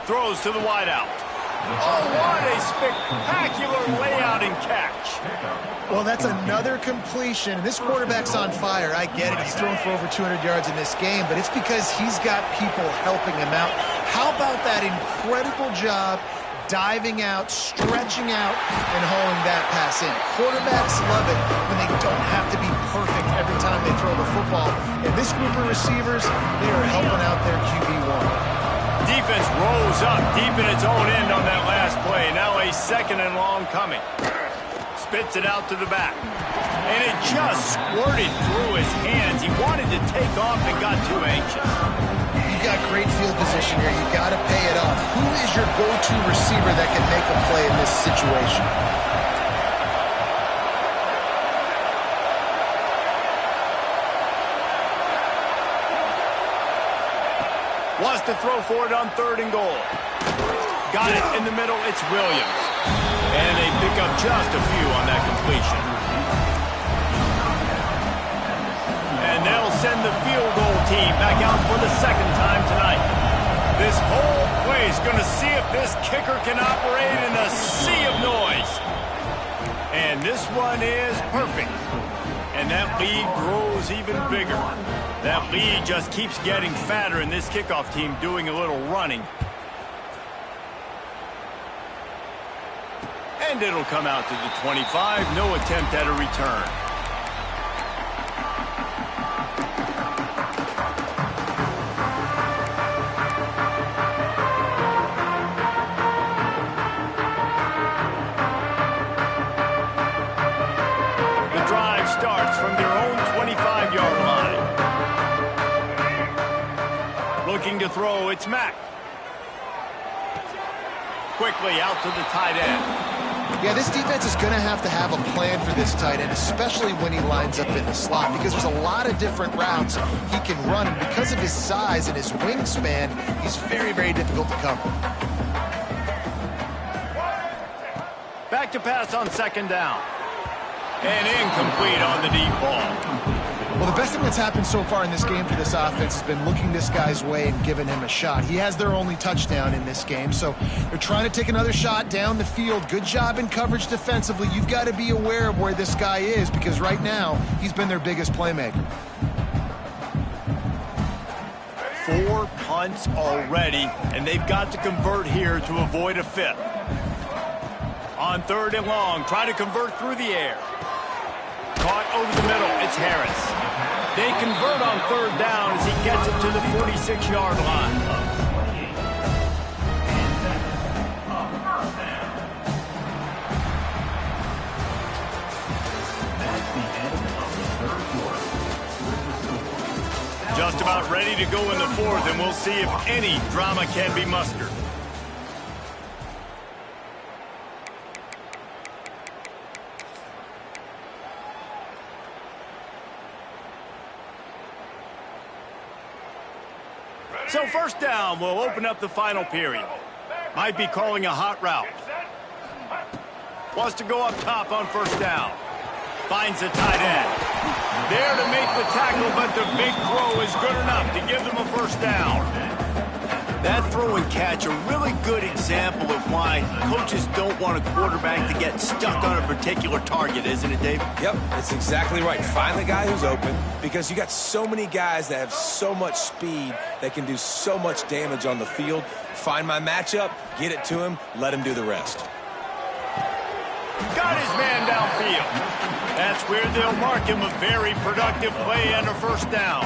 Throws to the wideout. Oh, what a spectacular layout and catch. Well, that's another completion. This quarterback's on fire. I get it. He's thrown for over 200 yards in this game, but it's because he's got people helping him out. How about that incredible job diving out, stretching out, and hauling that pass in? Quarterbacks love it when they don't have to be perfect every time they throw the football. And this group of receivers, they are helping out their QB1. Defense rose up deep in its own end on that last play. Now a 2nd and long coming. Spits it out to the back. And it just squirted through his hands. He wanted to take off and got too anxious. You've got great field position here. You've got to pay it off. Who is your go-to receiver that can make a play in this situation? Wants to throw for it on 3rd and goal. Got it in the middle. It's Williams. And they pick up just a few on that completion. And they'll send the field goal team back out for the 2nd time tonight. This whole play is going to see if this kicker can operate in a sea of noise. And this one is perfect. And that lead grows even bigger. That lead just keeps getting fatter, and this kickoff team doing a little running. And it'll come out to the 25. No attempt at a return. The drive starts from their own 25-yard line. Looking to throw, it's Mack. Quickly out to the tight end. Yeah, this defense is going to have a plan for this tight end, especially when he lines up in the slot, because there's a lot of different routes he can run, and because of his size and his wingspan, he's very, very difficult to cover. Back to pass on 2nd down. And incomplete on the deep ball. Well, the best thing that's happened so far in this game for this offense has been looking this guy's way and giving him a shot. He has their only touchdown in this game, so they're trying to take another shot down the field. Good job in coverage defensively. You've got to be aware of where this guy is, because right now he's been their biggest playmaker. 4 punts already, and they've got to convert here to avoid a 5th. On 3rd and long, try to convert through the air. Caught over the middle, it's Harris. They convert on 3rd down as he gets it to the 46-yard line. Just about ready to go in the 4th, and we'll see if any drama can be mustered. So 1st down will open up the final period. Might be calling a hot route. Wants to go up top on 1st down. Finds the tight end. There to make the tackle, but the big throw is good enough to give them a 1st down. That throw and catch, a really good example of why coaches don't want a quarterback to get stuck on a particular target, isn't it, Dave? Yep, it's exactly right. Find the guy who's open, because you got so many guys that have so much speed that can do so much damage on the field. Find my matchup, get it to him, let him do the rest. Got his man downfield. That's where they'll mark him a very productive play and a first down.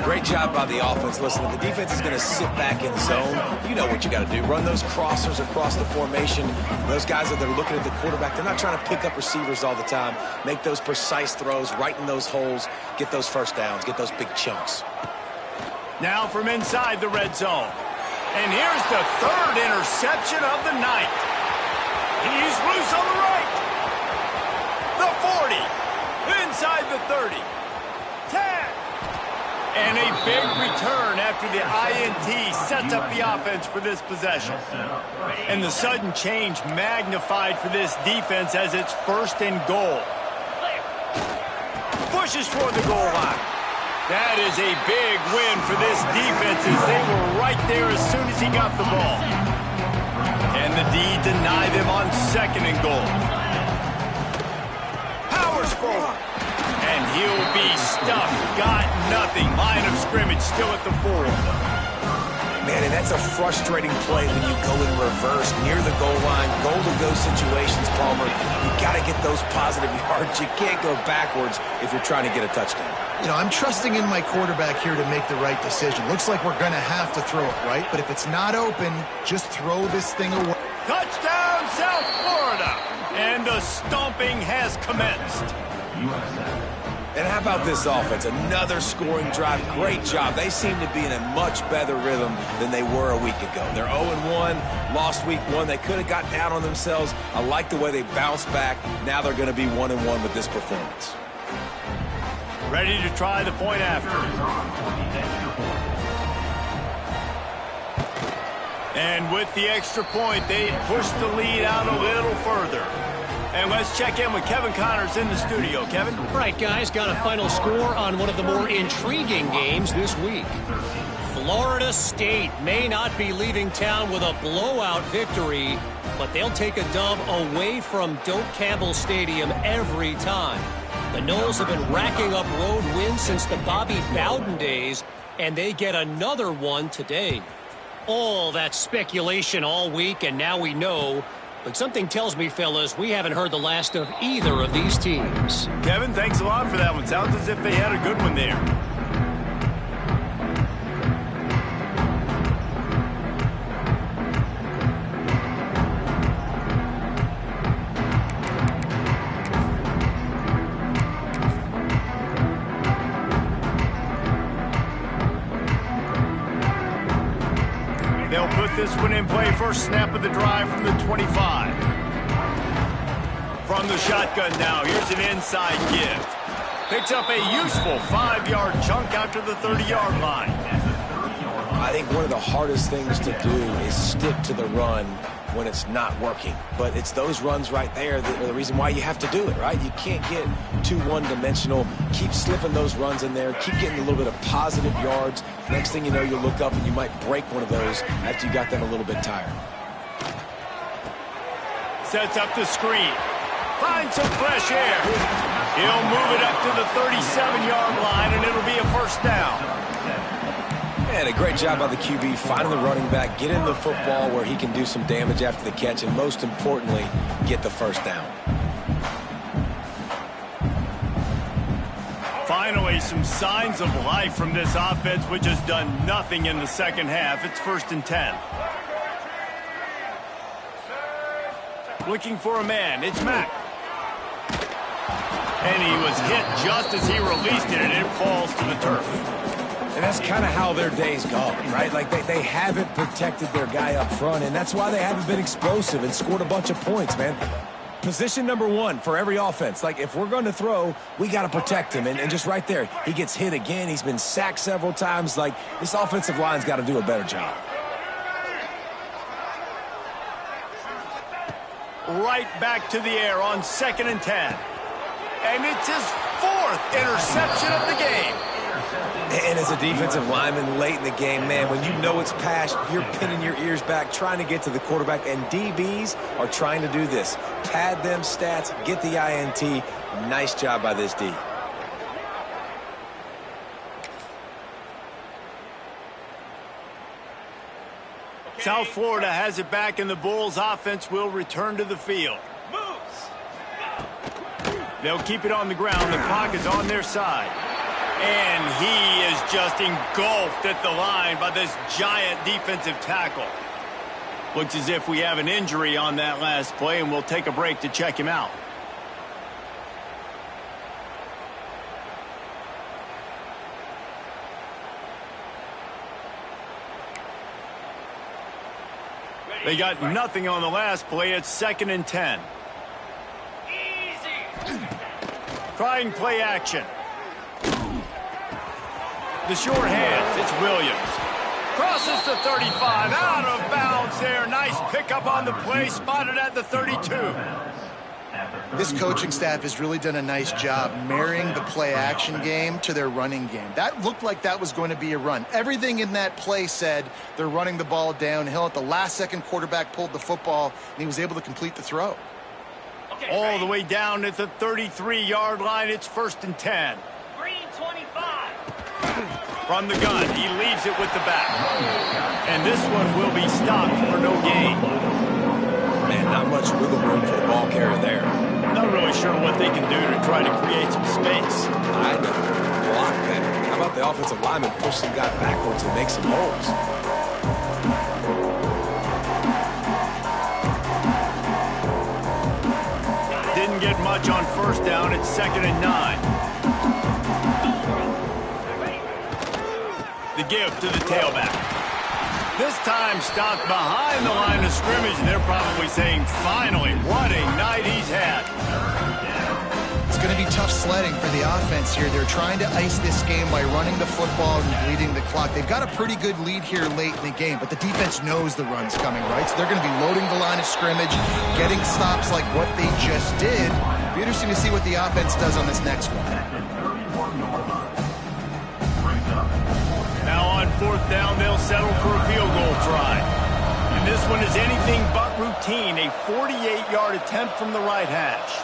Great job by the offense. Listen, if the defense is going to sit back in zone, you know what you got to do. Run those crossers across the formation. Those guys that are looking at the quarterback, they're not trying to pick up receivers all the time. Make those precise throws, right in those holes, get those first downs, get those big chunks. Now from inside the red zone. And here's the third interception of the night. He's loose on the right. The 40. Inside the 30. 10. And a big return after the INT sets up the offense for this possession. And the sudden change magnified for this defense as it's first and goal. Pushes toward the goal line. That is a big win for this defense as they were right there as soon as he got the ball. And the D deny them on second and goal. Powers forward. And he'll be stuffed. Got nothing. Line of scrimmage still at the 4. Man, and that's a frustrating play when you go in reverse near the goal line, goal-to-go situations, Palmer. You got to get those positive yards. You can't go backwards if you're trying to get a touchdown. You know, I'm trusting in my quarterback here to make the right decision. Looks like we're going to have to throw it, right? But if it's not open, just throw this thing away. Touchdown, South Florida! And the stomping has commenced. And how about this offense? Another scoring drive. Great job. They seem to be in a much better rhythm than they were a week ago. They're 0-1, lost week 1. They could have got down on themselves. I like the way they bounced back. Now they're going to be 1-1 with this performance. Ready to try the point after. And with the extra point, they push the lead out a little further. And let's check in with Kevin Connors in the studio. Kevin? Right, guys, got a final score on one of the more intriguing games this week. Florida State may not be leaving town with a blowout victory, but they'll take a dub away from Doak Campbell Stadium every time. The Noles have been racking up road wins since the Bobby Bowden days, and they get another one today. All that speculation all week, and now we know. But something tells me, fellas, we haven't heard the last of either of these teams. Kevin, thanks a lot for that one. Sounds as if they had a good one there. They'll put this one in play. First snap of the drive from the 25. From the shotgun now, here's an inside give. Picks up a useful 5-yard chunk out to the 30-yard line. I think one of the hardest things to do is stick to the run when it's not working. But it's those runs right there that are the reason why you have to do it, right? You can't get too one-dimensional. Keep slipping those runs in there. Keep getting a little bit of positive yards. Next thing you know, you'll look up and you might break one of those after you got them a little bit tired. Sets up the screen. Finds some fresh air. He'll move it up to the 37-yard line, and it'll be a first down. And a great job by the QB finding the running back, get in the football where he can do some damage after the catch, and most importantly, get the first down. Finally, some signs of life from this offense, which has done nothing in the second half. It's 1st and 10. Looking for a man. It's Mack. And he was hit just as he released it, and it falls to the turf. And that's kind of how their day's gone, right? Like they haven't protected their guy up front, and that's why they haven't been explosive and scored a bunch of points, man. Position number 1 for every offense. Like, if we're going to throw, we got to protect him. And just right there, he gets hit again. He's been sacked several times. Like, this offensive line's got to do a better job. Right back to the air on 2nd and 10. And it's his 4th interception of the game. And as a defensive lineman late in the game, man, when you know it's past, you're pinning your ears back, trying to get to the quarterback, and DBs are trying to do this. Pad them stats, get the INT. Nice job by this D. South Florida has it back, and the Bulls offense will return to the field. They'll keep it on the ground. The clock is on their side. And he is just engulfed at the line by this giant defensive tackle. Looks as if we have an injury on that last play, and we'll take a break to check him out. They got nothing on the last play. It's 2nd and 10. Trying play action. The short hands. It's Williams. Crosses the 35. Out of bounds there. Nice pickup on the play. Spotted at the 32. This coaching staff has really done a nice job marrying the play-action game to their running game. That looked like that was going to be a run. Everything in that play said they're running the ball downhill. At the last second, quarterback pulled the football, and he was able to complete the throw. All the way down at the 33-yard line. It's 1st and 10. Green 25. From the gun, he leaves it with the back. And this one will be stopped for no gain. Man, not much wiggle room for the ball carrier there. Not really sure what they can do to try to create some space. I know. Block better. How about the offensive lineman push some guy backwards and make some holes? Didn't get much on 1st down. It's 2nd and 9. The give to the tailback. This time stopped behind the line of scrimmage, and they're probably saying, finally, what a night he's had. It's going to be tough sledding for the offense here. They're trying to ice this game by running the football and bleeding the clock. They've got a pretty good lead here late in the game, but the defense knows the run's coming, right? So they're going to be loading the line of scrimmage, getting stops like what they just did. It'll be interesting to see what the offense does on this next one. Now on 4th down, they'll settle for a field goal try. And this one is anything but routine, a 48-yard attempt from the right hash.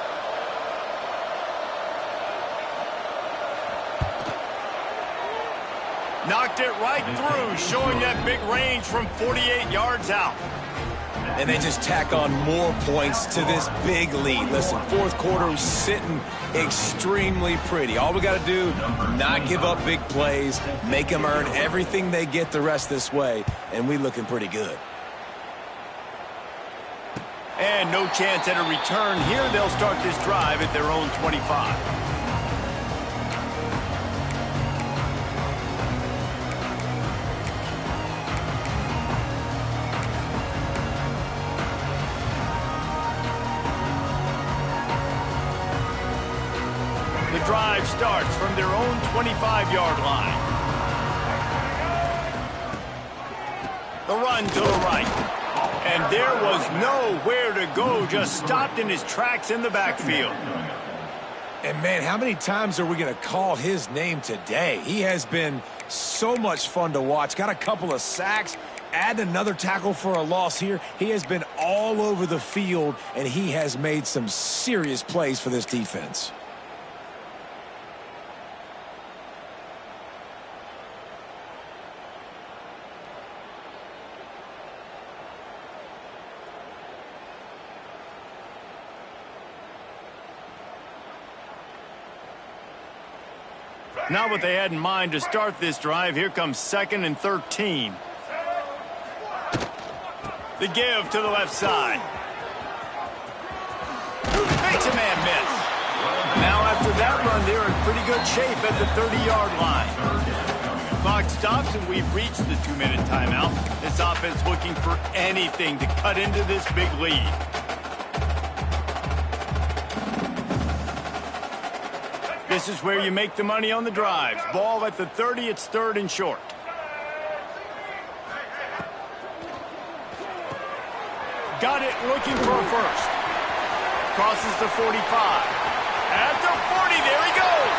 Knocked it right through, showing that big range from 48 yards out. And they just tack on more points to this big lead. Listen, 4th quarter sitting extremely pretty. All we got to do, not give up big plays, make them earn everything they get the rest this way, and we looking pretty good. And no chance at a return here. They'll start this drive at their own 25. The drive starts from their own 25-yard line. The run to the right. And there was nowhere to go, just stopped in his tracks in the backfield. And, man, how many times are we going to call his name today? He has been so much fun to watch. Got a couple of sacks. Add another tackle for a loss here. He has been all over the field, and he has made some serious plays for this defense. Not what they had in mind to start this drive. Here comes 2nd and 13. The give to the left side. Makes a man miss. Now after that run, they're in pretty good shape at the 30-yard line. Clock stops, and we've reached the 2-minute timeout. This offense looking for anything to cut into this big lead. This is where you make the money on the drives. Ball at the 30, it's 3rd and short. Got it, looking for a first. Crosses the 45. At the 40, there he goes.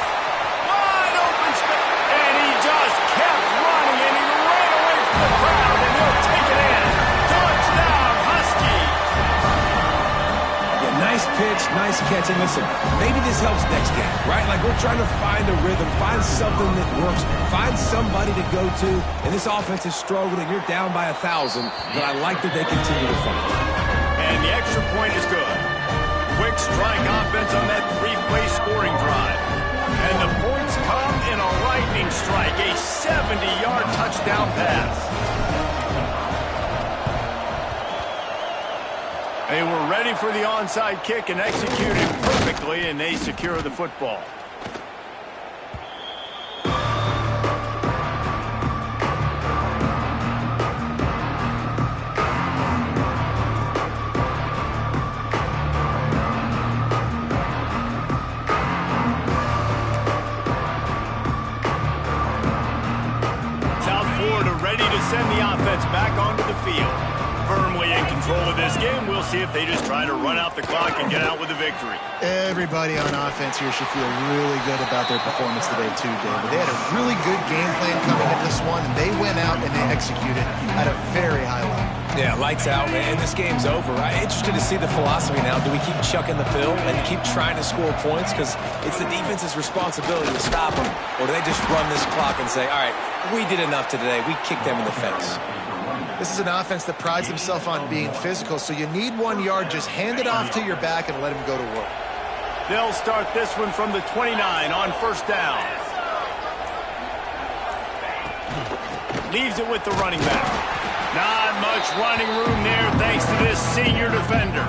Wide open space. And just kept running, and he ran away from the crowd, and he'll take it in. Touchdown, Husky. Yeah, nice pitch, nice catch. And listen, maybe this helps next game, right? Like we're trying to find a rhythm, find something that works, find somebody to go to. And this offense is struggling. You're down by 1,000, but I like that they continue to fight. And the extra point is good. Quick strike offense on that 3-play scoring drive. And the points come in a lightning strike, a 70-yard touchdown pass. They were ready for the onside kick and executed perfectly, and they secure the football. Ready to send the offense back onto the field. Firmly in control of this game. We'll see if they just try to run out the clock and get out with a victory. Everybody on offense here should feel really good about their performance today too, David. They had a really good game plan coming into this one, and they went out and they executed at a very high level. Yeah, lights out, and this game's over. I'm interested to see the philosophy now. Do we keep chucking the pill and keep trying to score points? Because it's the defense's responsibility to stop them. Or do they just run this clock and say, all right, we did enough today. We kicked them in the face. This is an offense that prides themselves on being physical, so you need 1 yard. Just hand it off to your back and let him go to work. They'll start this one from the 29 on first down. Leaves it with the running back. Not much running room there thanks to this senior defender.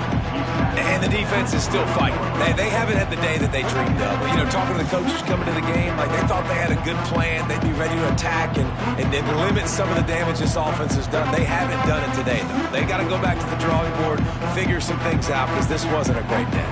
And the defense is still fighting. They haven't had the day that they dreamed of. You know, talking to the coaches coming to the game, like they thought they had a good plan. They'd be ready to attack and limit some of the damage this offense has done. They haven't done it today, though. They got to go back to the drawing board, figure some things out, because this wasn't a great day.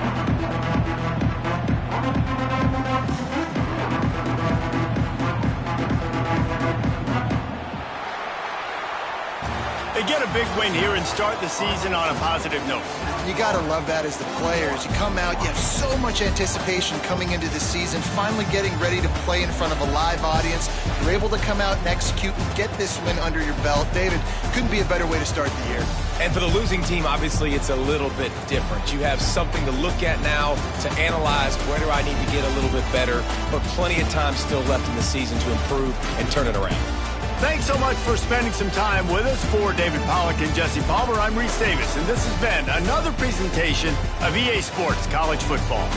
They get a big win here and start the season on a positive note. You got to love that as the players. You come out, you have so much anticipation coming into the season, finally getting ready to play in front of a live audience. You're able to come out and execute and get this win under your belt. David, couldn't be a better way to start the year. And for the losing team, obviously, it's a little bit different. You have something to look at now to analyze where do I need to get a little bit better, but plenty of time still left in the season to improve and turn it around. Thanks so much for spending some time with us. For David Pollack and Jesse Palmer, I'm Reese Davis, and this has been another presentation of EA Sports College Football.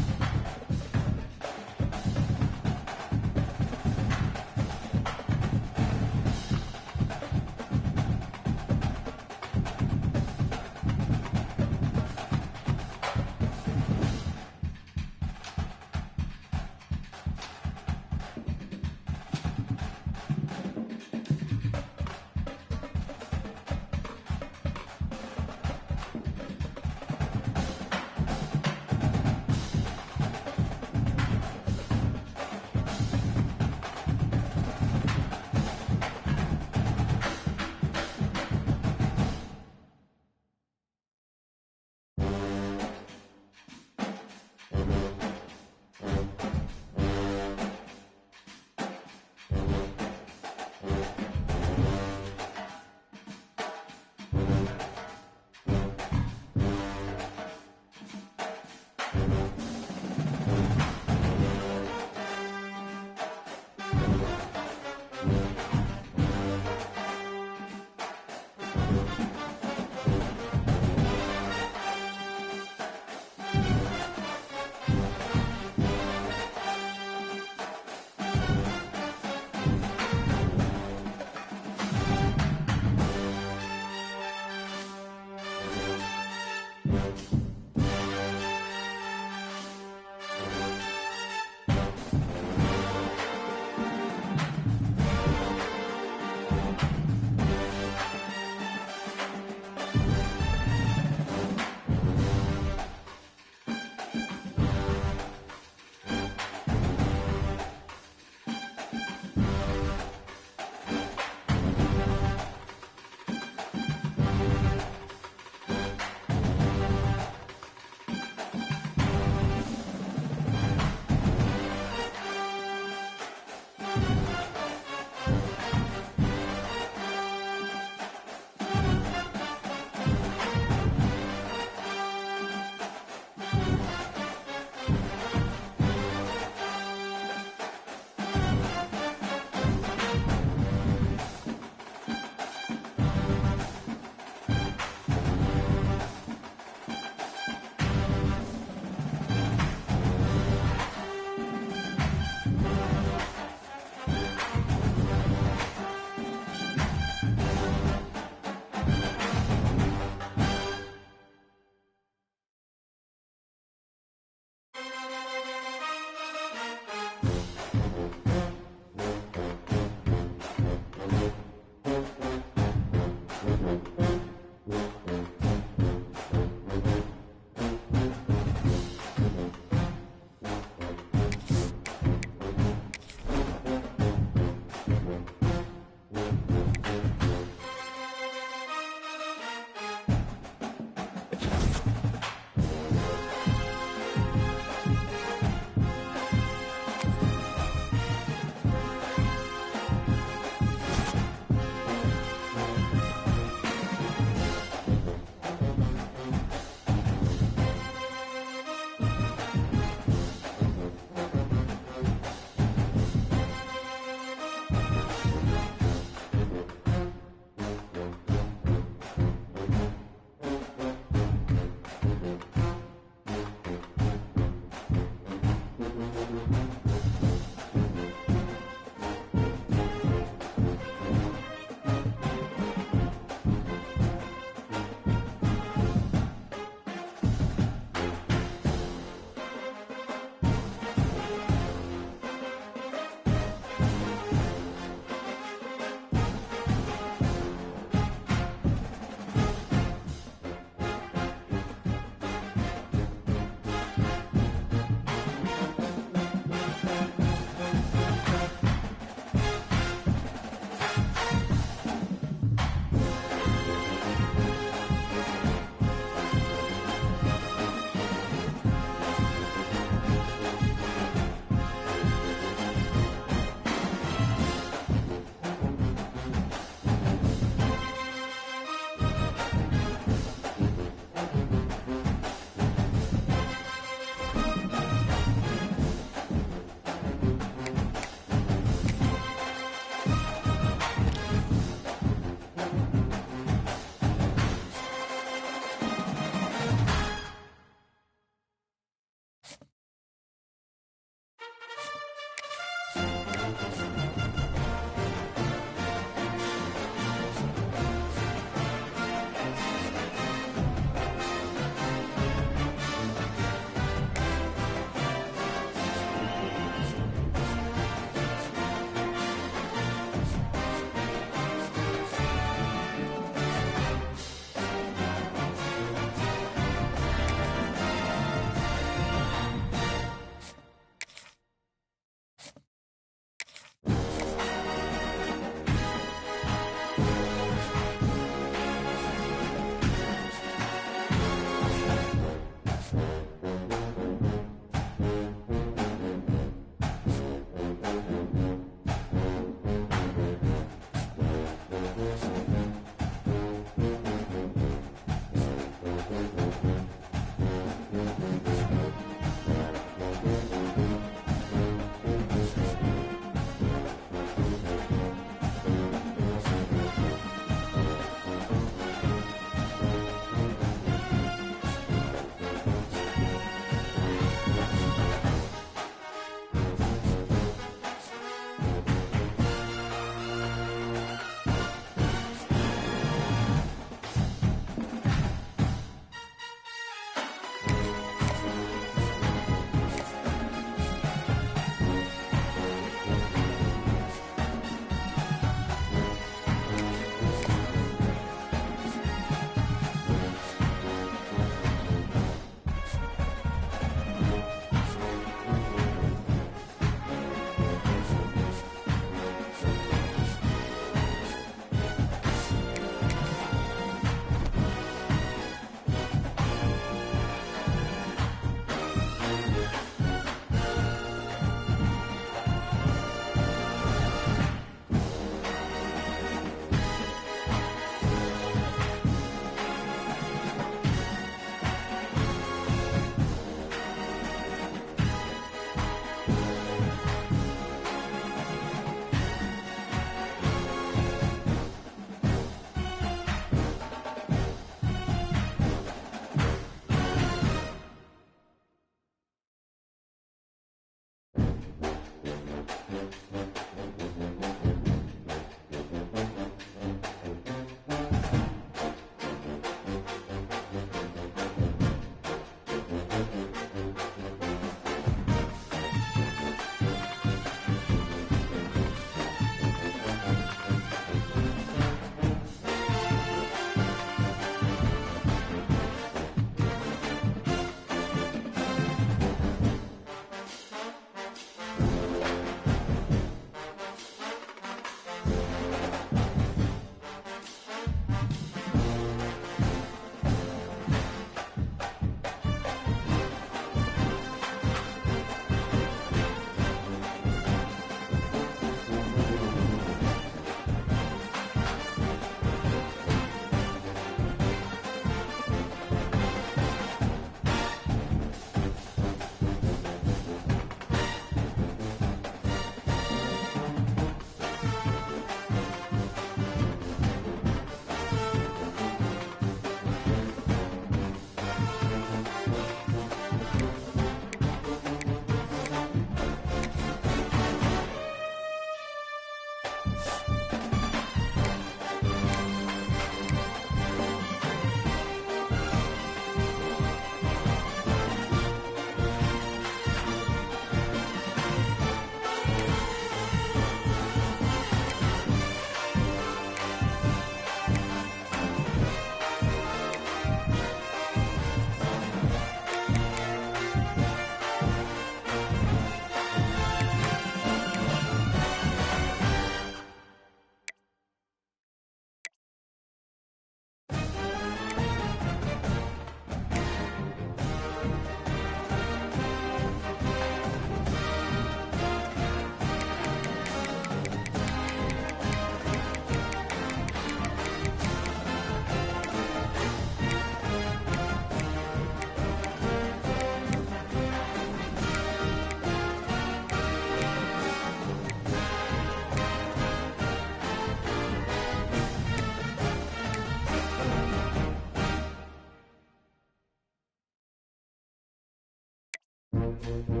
away.